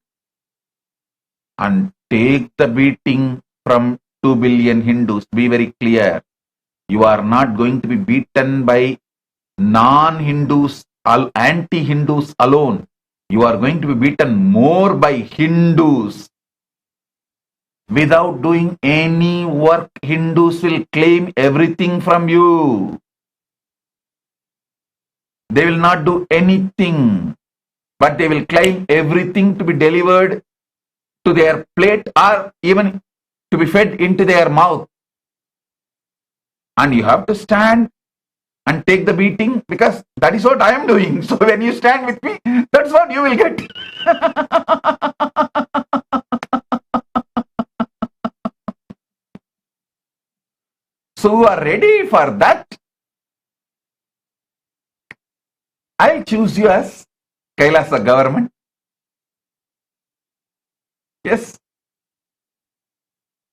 and take the beating from 2 billion Hindus. Be very clear. You are not going to be beaten by non-Hindus, anti-Hindus alone. You are going to be beaten more by Hindus. Without doing any work, Hindus will claim everything from you. They will not do anything, but they will claim everything to be delivered to their plate or even to be fed into their mouth. And you have to stand and take the beating, because that is what I am doing. So when you stand with me, that's what you will get. So who are ready for that, I'll choose you as Kailasa government. Yes.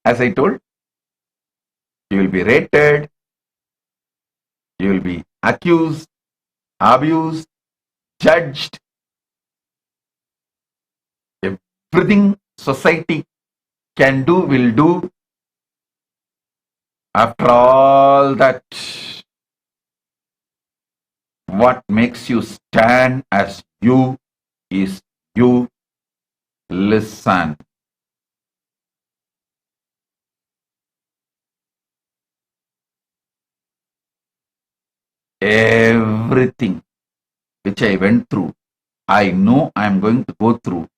As I told, you will be rated, you will be accused, abused, judged. Everything society can do, will do. After all that, what makes you stand as you is you listen. Everything which I went through, I know I am going to go through,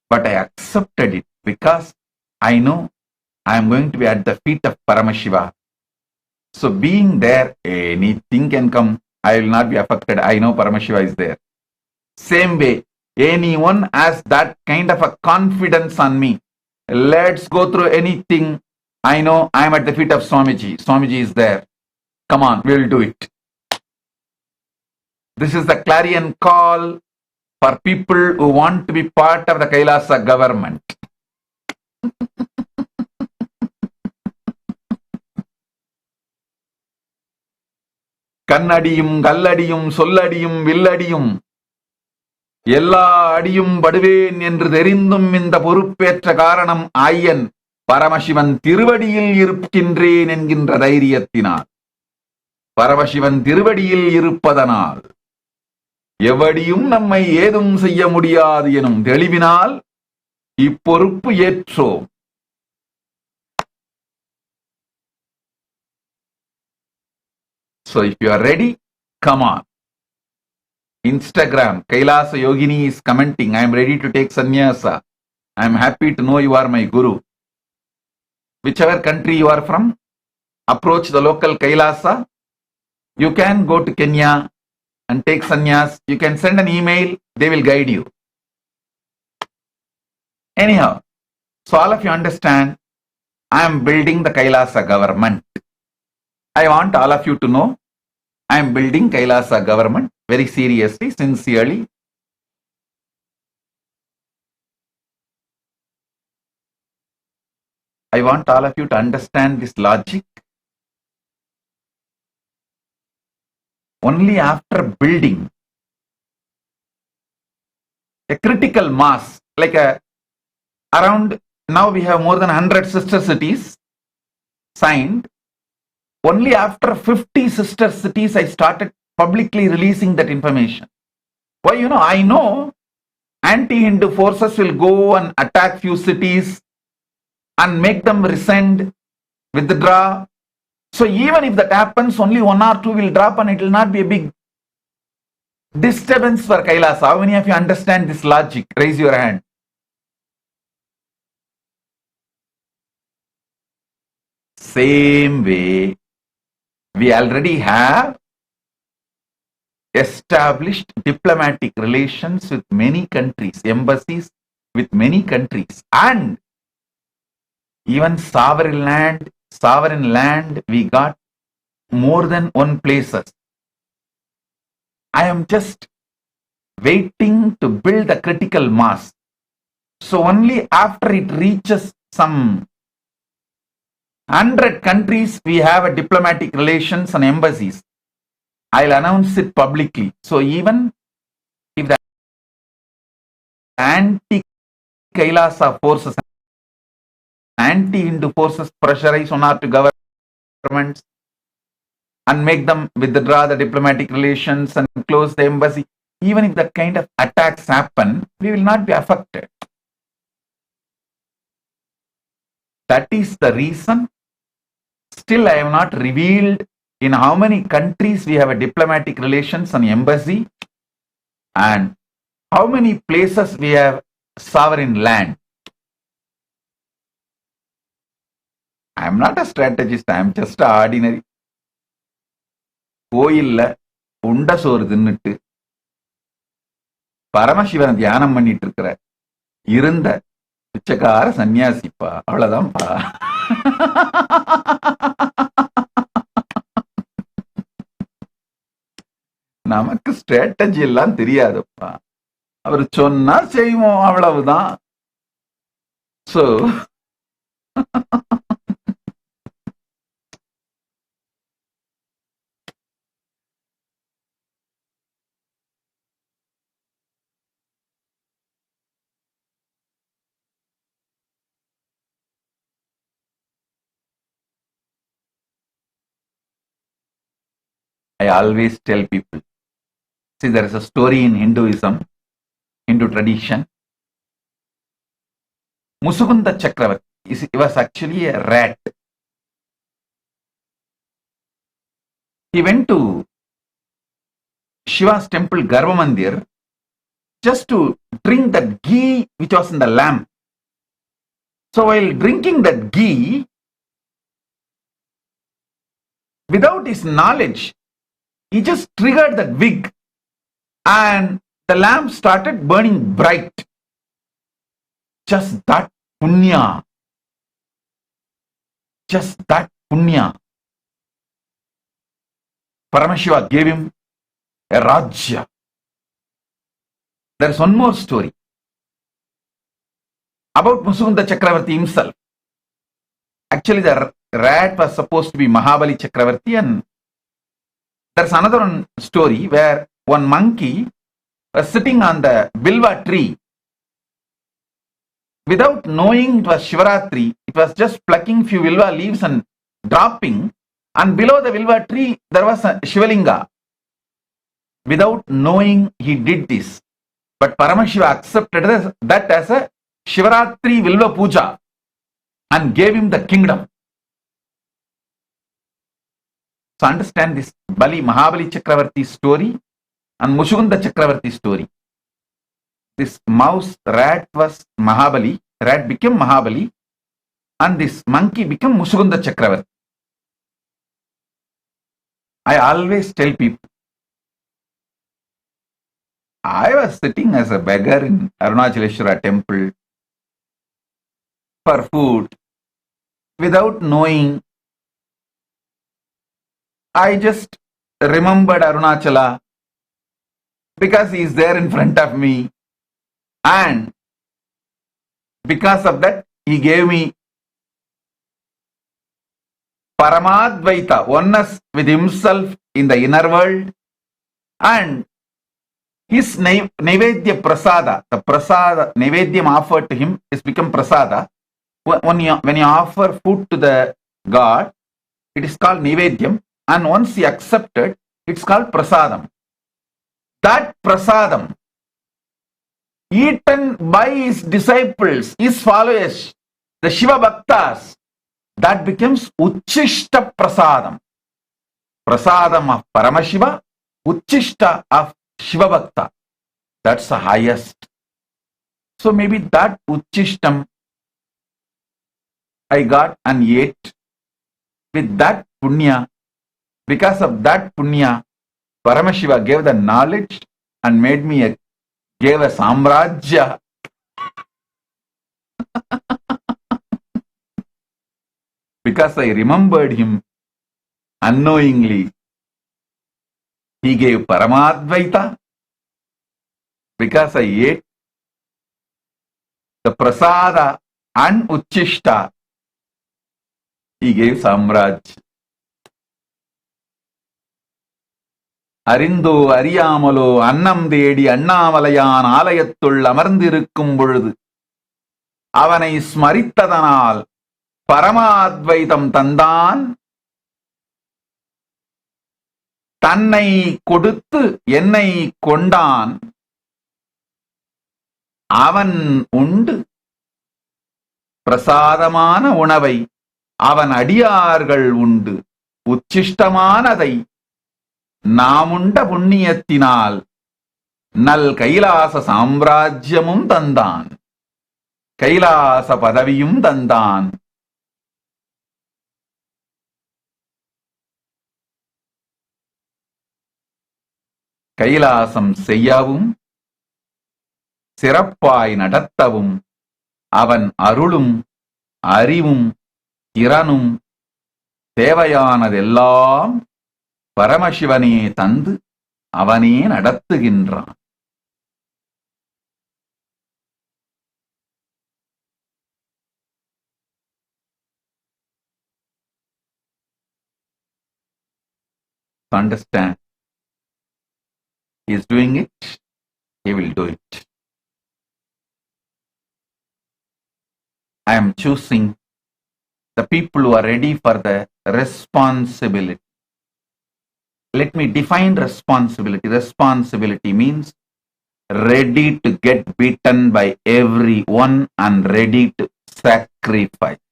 but I accepted it because I know I am going to be at the feet of Paramashiva. So being there, anything can come. I will not be affected. I know Paramashiva is there. Same way, anyone has that kind of a confidence on me. Let's go through anything. I know I am at the feet of Swamiji. Swamiji is there. Come on, we'll do it. This is the clarion call for people who want to be part of the Kailasa government. Kannadiyum, Galladiyum, Solladiyum, Villadiyum. எல்லா அடியும் படுவேன் என்று தெரிந்தும் இந்த பொறுப்பேற்ற காரணம் ஆயன் பரமசிவன் திருவடியில் இருக்கின்றேன் என்கின்ற தைரியத்தினால், பரமசிவன் திருவடியில் இருப்பதனால் எவடியும் நம்மை ஏதும் செய்ய முடியாது எனும் தெளிவினால் இப்பொறுப்பு ஏற்றோம். So if you are ready, come on. Instagram, Kailasa Yogini is commenting, I am ready to take sannyasa. I am happy to know you are my guru. Whichever country you are from, approach the local Kailasa. You can go to Kenya and take sannyas. You can send an email, they will guide you. Anyhow, so all of you understand, I am building the Kailasa government. I want all of you to know, I am building Kailasa government very seriously, sincerely. I want all of you to understand this logic. Only after building a critical mass, like around now we have more than 100 sister cities signed. Only after 50 sister cities I started publicly releasing that information. Why? I know anti-Hindu forces will go and attack few cities and make them resent, withdraw. So even if that happens, only one or two will drop and it will not be a big disturbance for Kailasa. How many of you understand this logic? Raise your hand. Same way, we already have established diplomatic relations with many countries, embassies with many countries, and even sovereign land we got more than one places. I am just waiting to build a critical mass. So only after it reaches some 100 countries we have a diplomatic relations and embassies, I'll announce it publicly. So even if the anti-Kailasa forces, anti-Hindu forces pressurize one or two governments and make them withdraw the diplomatic relations and close the embassy, even if that kind of attacks happen, we will not be affected. That is the reason. Still, I have not revealed in how many countries we have a diplomatic relations and embassy, and how many places we have sovereign land. I am not a strategist, I am just an ordinary. கோயில்ல உண்ட சோறு தின்னுட்டு பரமசிவன் தியானம் பண்ணிட்டு இருக்கிற இருந்த பிச்சைக்கார சன்னியாசிப்பா, அவ்வளவுதான்ப்பா. நமக்கு ஸ்ட்ராட்டஜி எல்லாம் தெரியாதுப்பா, அவர் சொன்னா செய்வோம், அவ்வளவுதான். So I always tell people, see, there is a story in Hinduism, Hindu tradition. Musukunda Chakravarti, he was actually a rat. He went to Shiva's temple Garbha Mandir just to drink that ghee which was in the lamp. So while drinking that ghee, without his knowledge, he just triggered that wig and the lamp started burning bright. Just that punya. Just that punya. Paramashiva gave him a Rajya. There is one more story about Musukunda Chakravarti himself. Actually, the rat was supposed to be Mahabali Chakravarti, and there's another story where one monkey was sitting on the Bilva tree. Without knowing it was Shivaratri, it was just plucking few Bilva leaves and dropping. And below the Bilva tree, there was a Shivalinga. Without knowing, he did this. But Paramashiva accepted that as a Shivaratri Bilva Puja and gave him the kingdom. So understand this Mahabali Chakravarti story and Mushugunda Chakravarti story. This mouse rat was Mahabali, rat became Mahabali, and this monkey became Mushugunda Chakravarti. I always tell people, I was sitting as a beggar in Arunachaleshwara temple for food. Without knowing, I just remembered Arunachala because he is there in front of me, and because of that, he gave me Paramadvaita, oneness with himself in the inner world, and his Naivedya Prasada, the Prasada, Naivedyam offered to him is become Prasada. When you offer food to the God, it is called Naivedyam, and once he accepted, it's called Prasadam. That Prasadam, eaten by his disciples, his followers, the Shiva Bhaktas, that becomes Uchishta Prasadam. Prasadam of Paramashiva, Uchishta of Shiva Bhakta. That's the highest. So maybe that Uchishtam I got and ate. With that Punya, because of that Punya, Paramashiva gave the knowledge and made me gave a Samrajya. Because I remembered him unknowingly, he gave Paramadvaita. Because I ate the Prasada and Uchishta, he gave Samraj. Arindu Ariyamalo Annam Dedi Annamalayan Alayatul Amarndirukkum பொழுது அவனை ஸ்மரித்ததனால் பரமாத்வைதம் தந்தான், தன்னை கொடுத்து என்னை கொண்டான், அவன் உண்டு பிரசாதமான உணவை அவன் அடியார்கள் உண்டு, உச்சிஷ்டமானதை நாமுண்ட புண்ணியத்தினால் நல் கைலாச சாம்ராஜ்யமும் தந்தான், கைலாச பதவியும் தந்தான். கைலாசம் செய்யவும் சிறப்பாய் நடத்தவும் அவன் அருளும் அறிவும் திறனும் தேவையானதெல்லாம் பரமசிவனே தந்து அவனே நடத்துகின்றான். Understand, he is doing it, he will do it. I am choosing the people who are ready for the responsibility. Let me define responsibility. Responsibility means ready to get beaten by everyone and ready to sacrifice.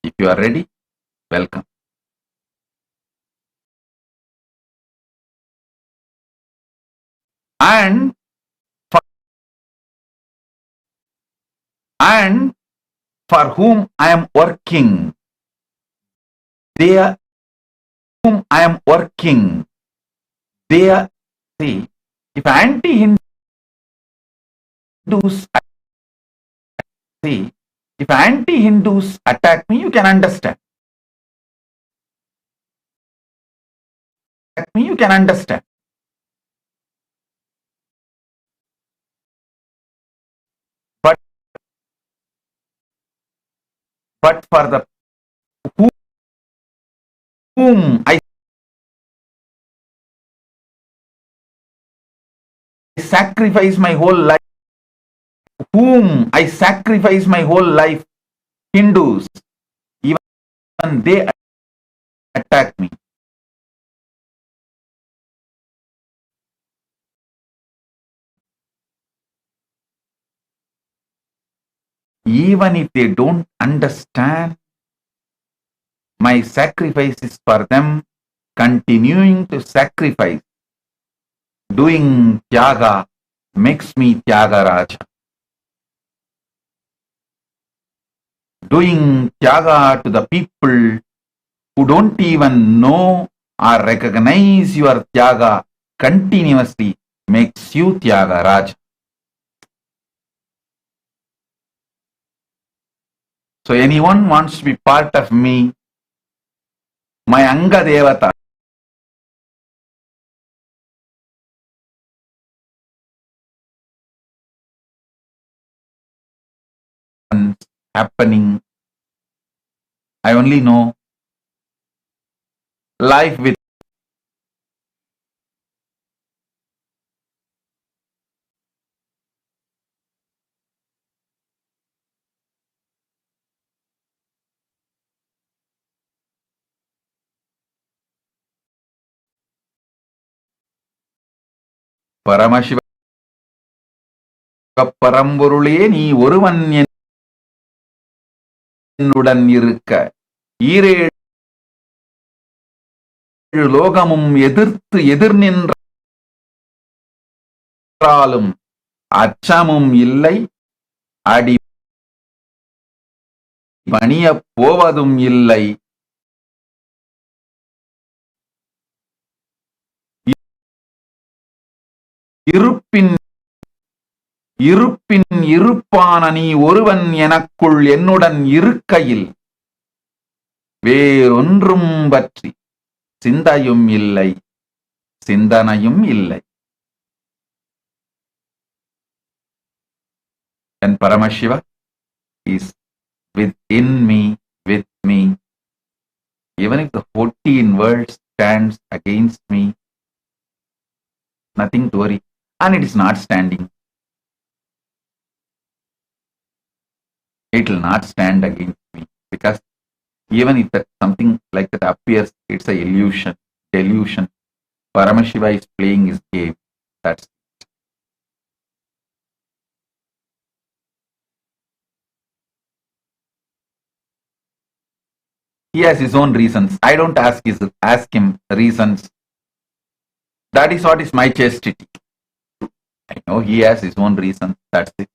If you are ready, welcome. And for whom I am working, they are whom I am working, they are, see, if anti-Hindus, see, if anti-Hindus attack me, you can understand. Attack me, you can understand. But for the whom I sacrifice my whole life. Whom I sacrifice my whole life, Hindus, even they attack me. Even if they don't understand, my sacrifice is for them. Continuing to sacrifice, doing tyaga, makes me Tyagaraja. Doing tyaga to the people who don't even know or recognize your tyaga continuously makes you Tyagaraja. So anyone wants to be part of me, my Anga Devata, happening. I only know life with Paramashiva பரம்பொருளே நீ ஒருவன் என்னுடன் இருக்க ஈரேழு லோகமும் எதிர்த்து எதிர் நின்றாலும் அச்சமும் இல்லை, அடி பணியப் போவதும் இல்லை. இருப்பின் இருப்பான நீ ஒருவன் எனக்குள் என்னுடன் இருக்கையில் வேறொன்றும் பற்றி சிந்தையும் இல்லை, சிந்தனையும் இல்லை. And Paramashiva is within me, with me. Even if the 14 world stands against me, nothing to worry. And it is not standing. It will not stand against me, because even if that something like that appears, it's a illusion, delusion. Paramashiva is playing his game. That's it. He has his own reasons. I don't ask him reasons. That is what is my chastity. I know he has his own reasons. That's it.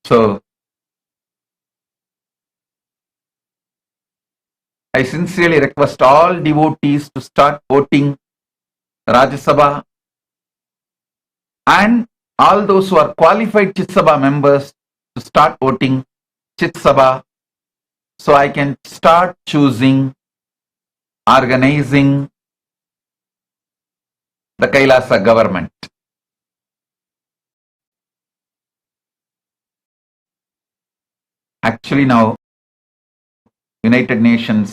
So, I sincerely request all devotees to start voting Rajya Sabha, and all those who are qualified Chit Sabha members to start voting Chit Sabha, so I can start choosing, organizing the Kailasa government. Actually now United Nations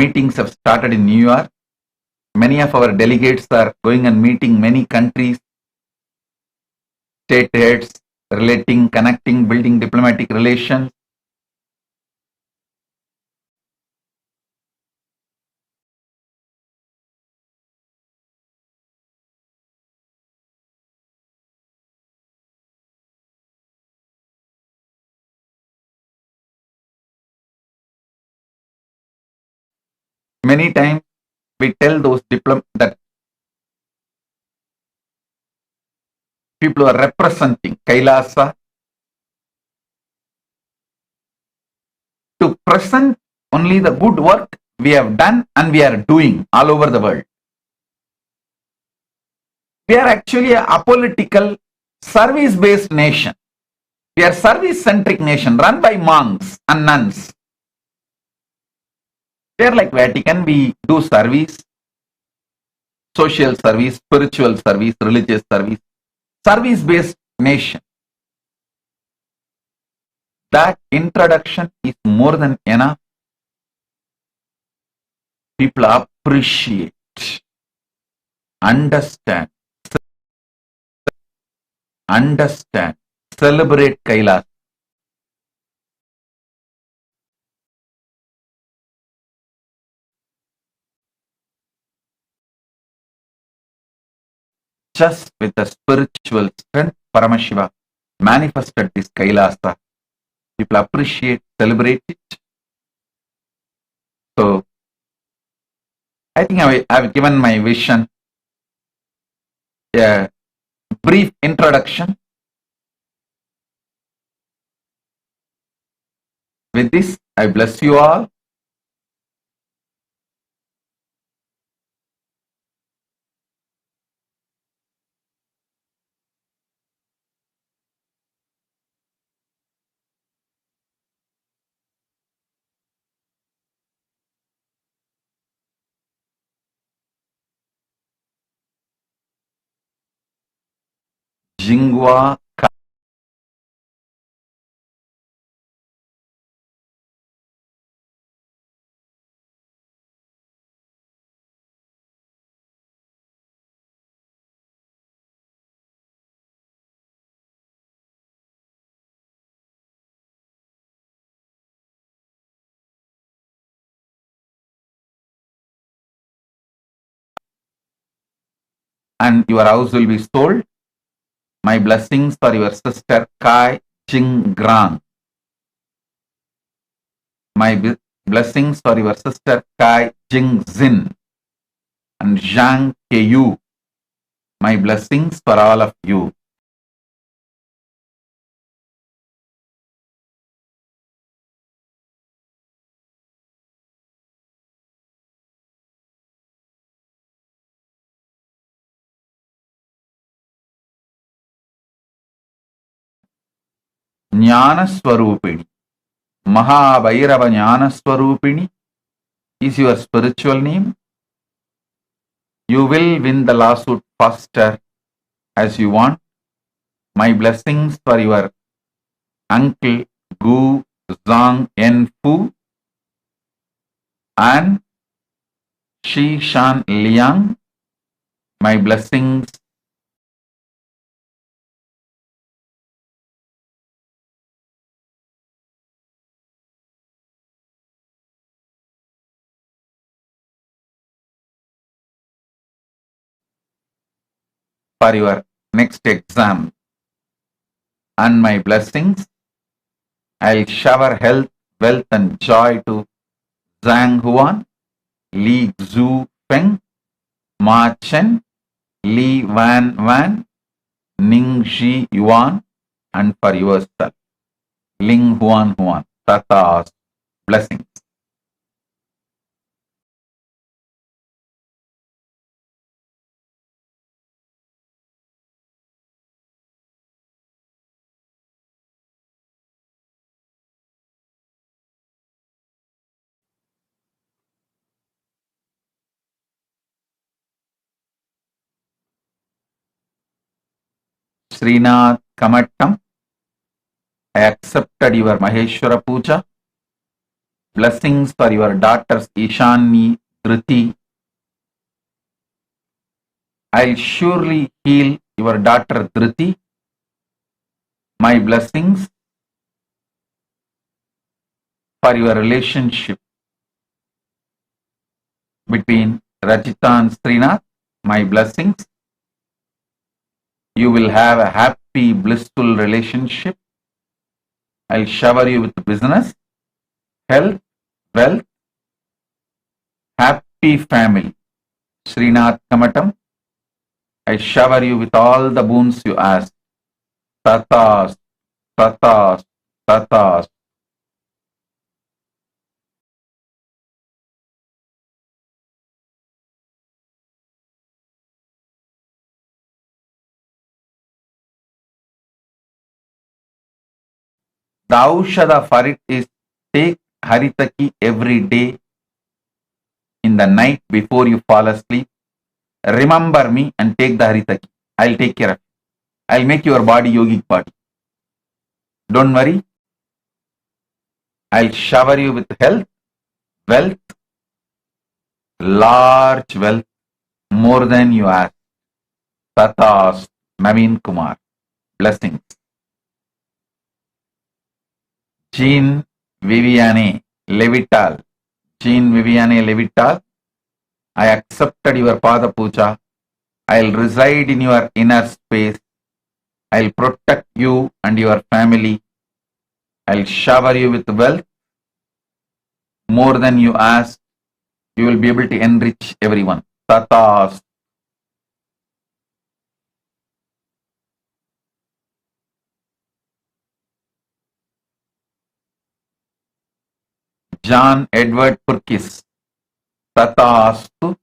meetings have started in New York. Many of our delegates are going and meeting many countries, state heads, connecting, building diplomatic relations. Many times we tell those that people who are representing Kailasa to present only the good work we have done and we are doing all over the world. We are actually a apolitical, service-based nation. We are service-centric nation run by monks and nuns. We are like Vatican. We do service, social service, spiritual service, religious service, service-based nation. That introduction is more than enough People appreciate, understand, celebrate Kailasa. Just with the spiritual strength, Paramashiva manifested this Kailasa. People appreciate, celebrate it. So, I think I've given my vision a brief introduction. With this, I bless you all. Jingwa and your house will be sold. My blessings for your sister Kai Jing Grang. My blessings for your sister Kai Jing Zin and Zhang Keyu. My blessings for all of you. Jnana Swarupini. Mahabhairava Jnana Swarupini is your spiritual name. You will win the lawsuit faster as you want. My blessings for your uncle Gu Zhang En Fu and Shi Shan Liang. My blessings for your next exam. And my blessings, I'll shower health, wealth and joy to Zhang Huan, Li Zhu Feng, Ma Chen, Li Wan Wan, Ning Shi Yuan, and for yourself, Ling Huan Huan. Tata's blessings. Srinath Kamattam, I accepted your Maheshwara Puja. Blessings for your daughters Ishani, Dhriti. I'll surely heal your daughter Dhriti. My blessings for your relationship between Rajita and Srinath. My blessings. You will have a happy, blissful relationship. I'll shower you with business, health, wealth, happy family. Srinath Kamatam, I shower you with all the boons you ask. Tatas, tatas, tatas. The aushadha for it is take Haritaki every day in the night before you fall asleep. Remember me and take the Haritaki. I'll take care of you. I'll make your body yogic body. Don't worry. I'll shower you with health, wealth, large wealth, more than you ask. Tathast, Naveen Kumar. Blessings. Jean Viviane Levital. Jean Viviane Levital, I accepted your Pada Puja. I'll reside in your inner space. I'll protect you and your family. I'll shower you with wealth more than you ask. You will be able to enrich everyone. Tathas. John Edward Purkis. Tathastu.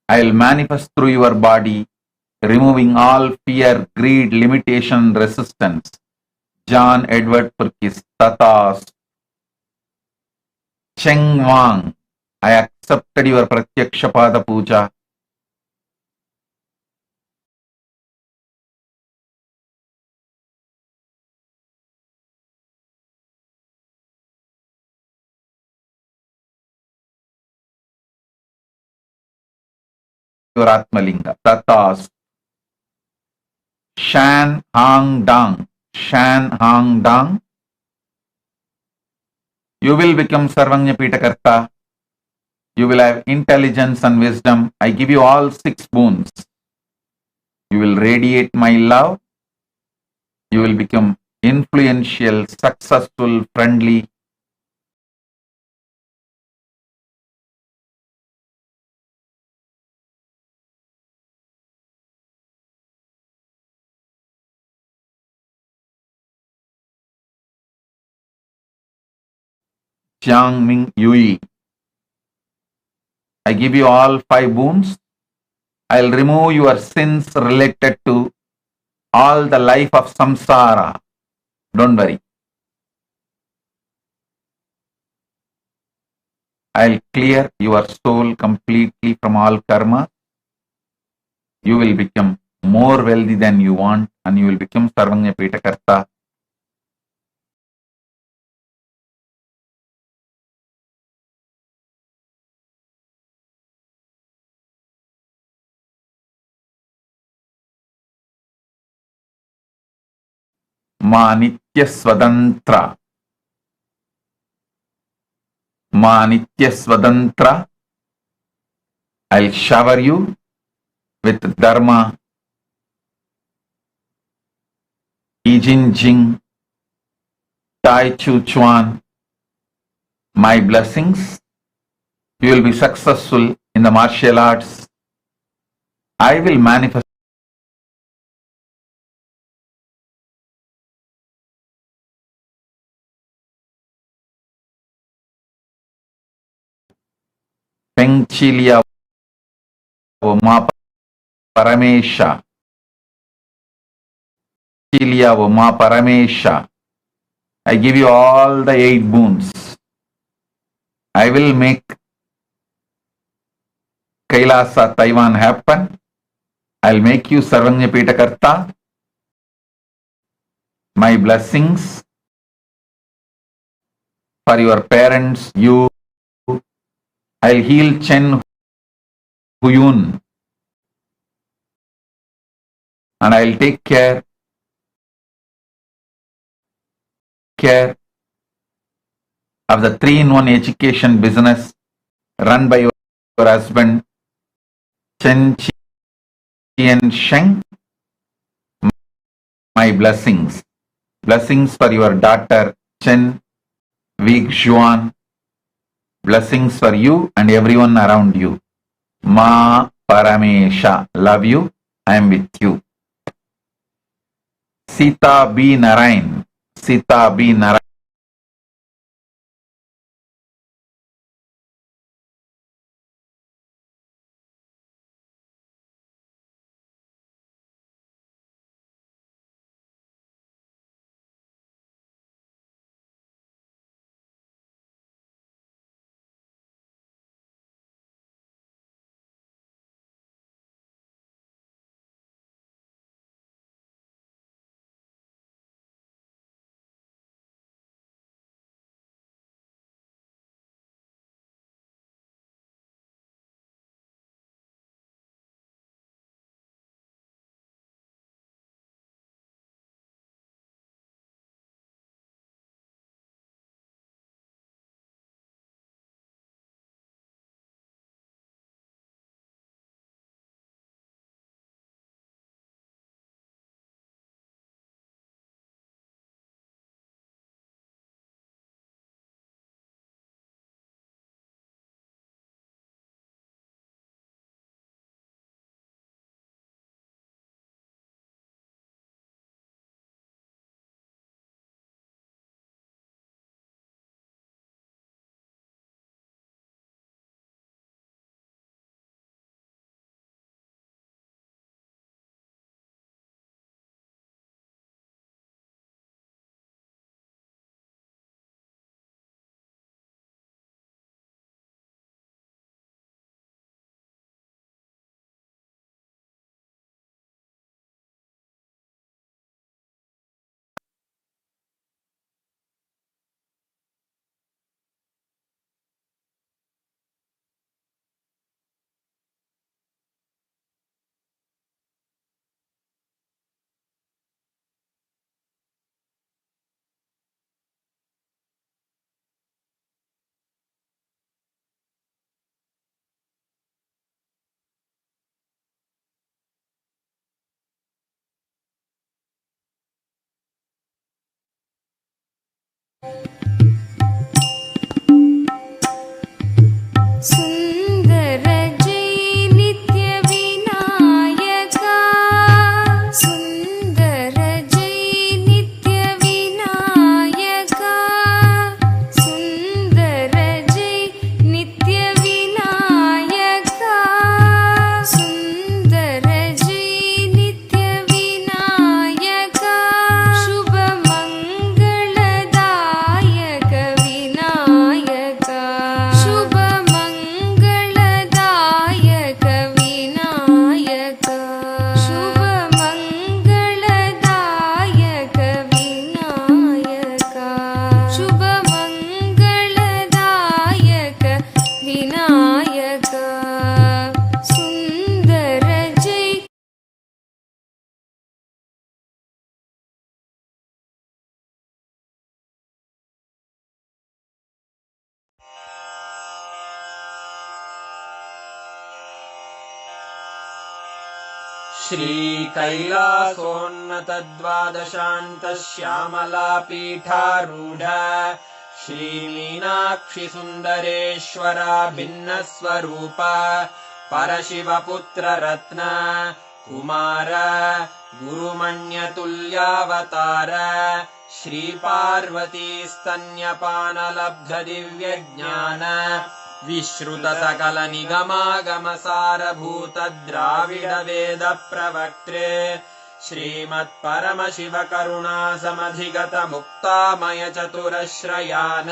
I'll manifest through your body, removing all fear, greed, limitation, resistance. John Edward Purkis. Tathas. Cheng Wang. I accepted your Pratyaksha Pada Puja. Your Atmalinga. Tathas. Shan Hang Dang. Shan Hang Dang. You will become Sarvanya Pitakarta. You will have intelligence and wisdom. I give you all 6 boons. You will radiate my love. You will become influential, successful, friendly. Jiang Ming Yui. I give you all 5 boons. I'll remove your sins related to all the life of samsara. Don't worry. I'll clear your soul completely from all karma. You will become more wealthy than you want and you will become Sarvanya Pitakarta. Ma Nitya Swatantra. Ma Nitya Swatantra. I'll shower you with Dharma, Ijin Jing, Tai Chu Chuan. My blessings. You will be successful in the martial arts. I will manifest Peng Chilia Oma Paramesha. Chilia Oma Paramesha. I give you all the 8 boons. I will make Kailasa Taiwan happen. I'll make you Sarvanya Pitakarta. My blessings for your parents, you. I'll heal Chen Huyun. And I'll take care of the 3-in-1 education business run by your husband, Chen Chien Sheng. My blessings. Blessings for your daughter, Chen Wig Xuan. Blessings for you and everyone around you. Ma Paramesha. Love you. I am with you. Sita B. Narayan. Sita B. Narayan. श्रीकैलासोन्नतद्वादशान्तः श्यामलापीठारूढ श्रीमीनाक्षि सुन्दरेश्वरा भिन्नस्वरूप परशिवपुत्ररत्न Kumar गुरुमण्यतुल्यावतार श्रीपार्वतीस्तन्यपानलब्धदिव्यज्ञान विश्रुतसकलनिगमागमसारभूत द्राविडवेदप्रवक्त्रे श्रीमत्परमशिवकरुणासमधिगतमुक्तामयचतुरश्रयान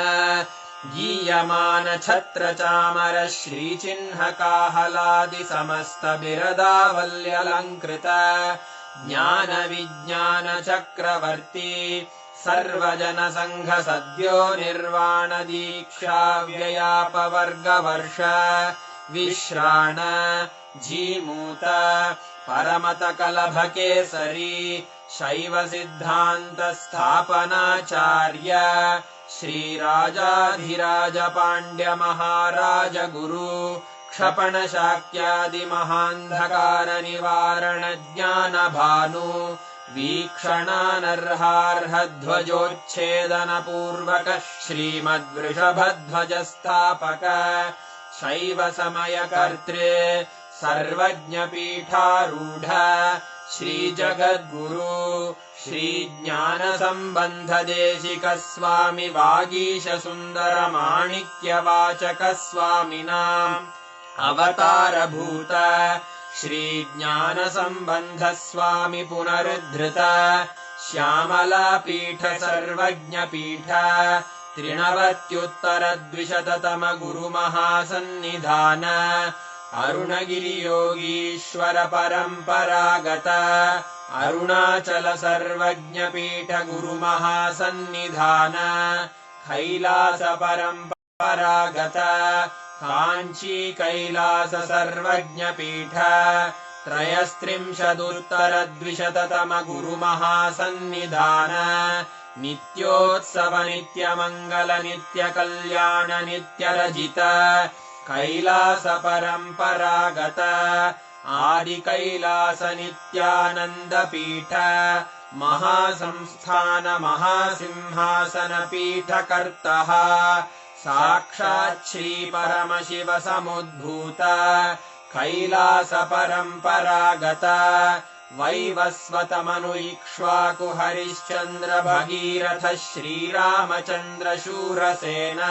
गीयमान छत्रचामर श्रीचिह्नकाहलादिसमस्तबिरदावल्यलङ्कृत ज्ञानविज्ञानचक्रवर्ती सर्वजनसङ्घ निर्वाणदीक्षाव्ययापवर्गवर्ष विश्राण Jimuta परमतकलभकेसरी शैवसिद्धान्तस्थापनाचार्य श्रीराजाधिराजपाण्ड्यमहाराज गुरु क्षपणशाक्यादिमहान्धकारनिवारणज्ञानभानु वीक्षणानर्हार्हध्वजोच्छेदनपूर्वक श्रीमद्वृषभध्वजस्थापक शैवसमयकर्त्रे सर्वज्ञपीठारूढ श्रीजगद्गुरु श्रीज्ञानसम्बन्धदेशिकस्वामि वागीशसुन्दरमाणिक्यवाचकस्वामिनाम् अवतारभूत श्रीज्ञानसम्बन्धस्वामि पुनरुद्धृत श्यामलापीठ सर्वज्ञपीठ त्रिणवत्युत्तरद्विशततम गुरुमहासन्निधान अरुणगिरियोगीश्वर परम्परागत अरुणाचल सर्वज्ञपीठ गुरुमहासन्निधान कैलास परम्परागत काञ्ची कैलास सर्वज्ञपीठ त्रयस्त्रिंशदुत्तरद्विशततम गुरुमहासन्निधान नित्योत्सव नित्यमङ्गल नित्यकल्याण नित्यरजित कैलास परम्परागत आदिकैलास नित्यानन्दपीठ महासंस्थान महासिंहासन पीठकर्तः साक्षात् श्रीपरमशिव समुद्भूत कैलास परम्परागत वैवस्वतमनु इक्ष्वाकु हरिश्चन्द्र भगीरथ श्रीरामचन्द्र शूरसेन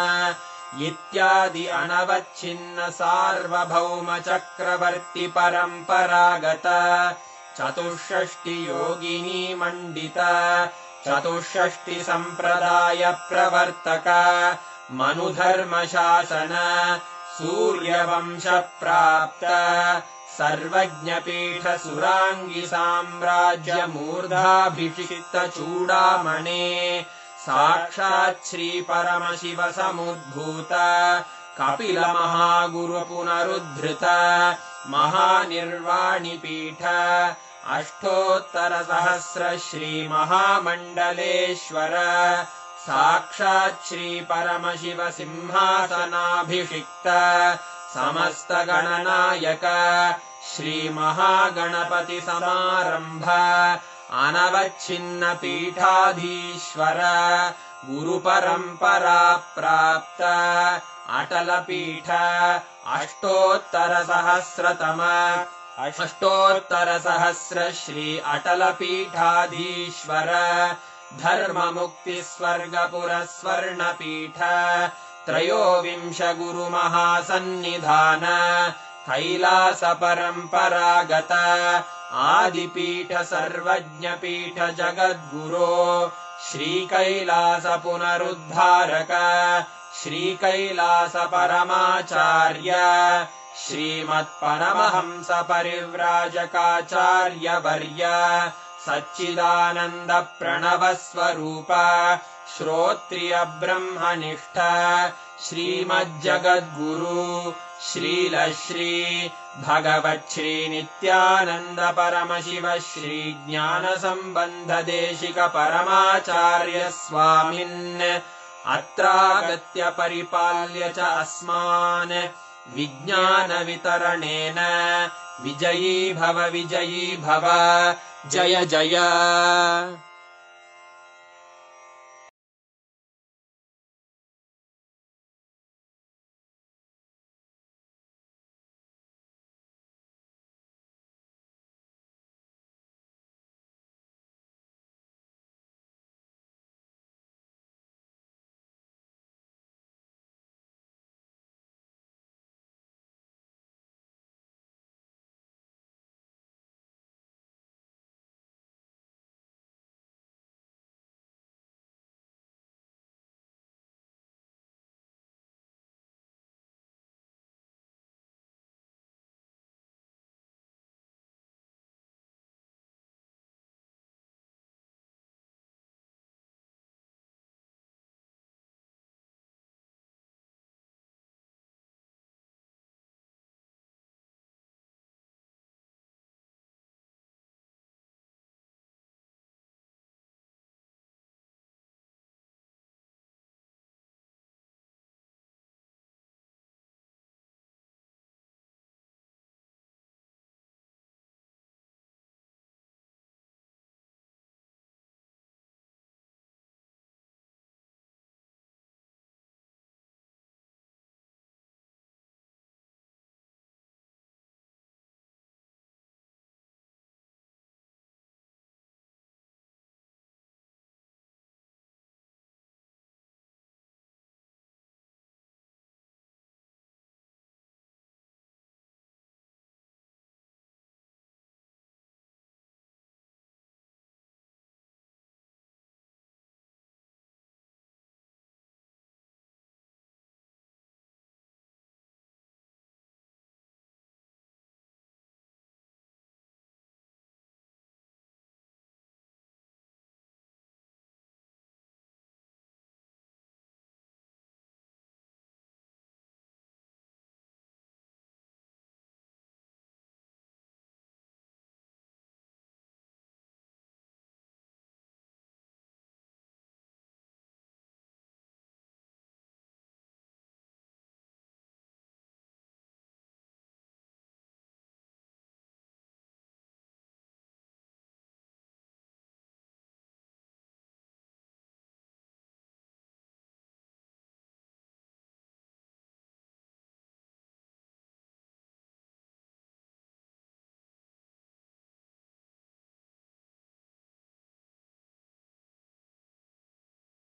इत्यादि अनवच्छिन्न सार्वभौम चक्रवर्ति परम्परागत चतुष्षष्टि योगिनी मण्डित चतुष्षष्टि सम्प्रदाय प्रवर्तक मनुधर्मशासन सूर्यवंश प्राप्त सर्वज्ञपीठ सुराङ्गी साम्राज्य मूर्धाभिषिक्त चूडामणे साक्षात् श्रीपरमशिव समुद्भूत कपिल महागुरु पुनरुद्धृत महानिर्वाणिपीठ अष्टोत्तरसहस्र श्रीमहामण्डलेश्वर साक्षात् श्रीपरमशिव सिंहासनाभिषिक्त समस्तगणनायक श्रीमहागणपति समारम्भ अनवच्छिन्न पीठाधीश्वर गुरुपरम्परा प्राप्त अटलपीठ अष्टोत्तरसहस्र श्री अटलपीठाधीश्वर धर्ममुक्तिस्वर्गपुरस्वर्णपीठ त्रयोविंश गुरुमहासन्निधान कैलास परम्परागत आदिपीठ सर्वज्ञपीठ जगद्गुरो श्रीकैलास पुनरुद्धारक श्रीकैलास परमाचार्य श्रीमत्परमहंस परिव्राजकाचार्य वर्य सच्चिदानन्द प्रणव स्वरूप श्रोत्रिय ब्रह्मनिष्ठ श्रीमज्जगद्गुरु श्रीलश्री भगवच्छ्री नित्यानन्द परमशिव श्री ज्ञान संबंध देशिक परमाचार्य स्वामिन् अत्रागत्य परिपाल्य च अस्मान् विज्ञान वितरणेन विजयी भव जय जय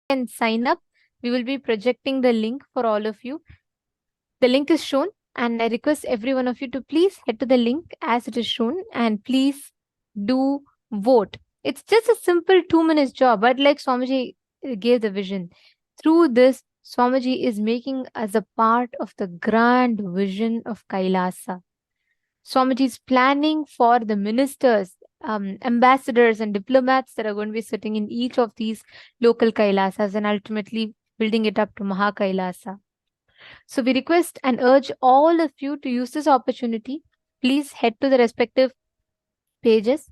And sign up. We will be projecting the link for all of you. The link is shown, and I request every one of you to please head to the link as it is shown and please do vote. It's just a simple 2 minutes job, but like Swamiji gave the vision, through this, Swamiji is making us a part of the grand vision of Kailasa. Swamiji is planning for the ministers, ambassadors, and diplomats that are going to be sitting in each of these local Kailasas and ultimately building it up to Maha Kailasa. So we request and urge all of you to use this opportunity. Please head to the respective pages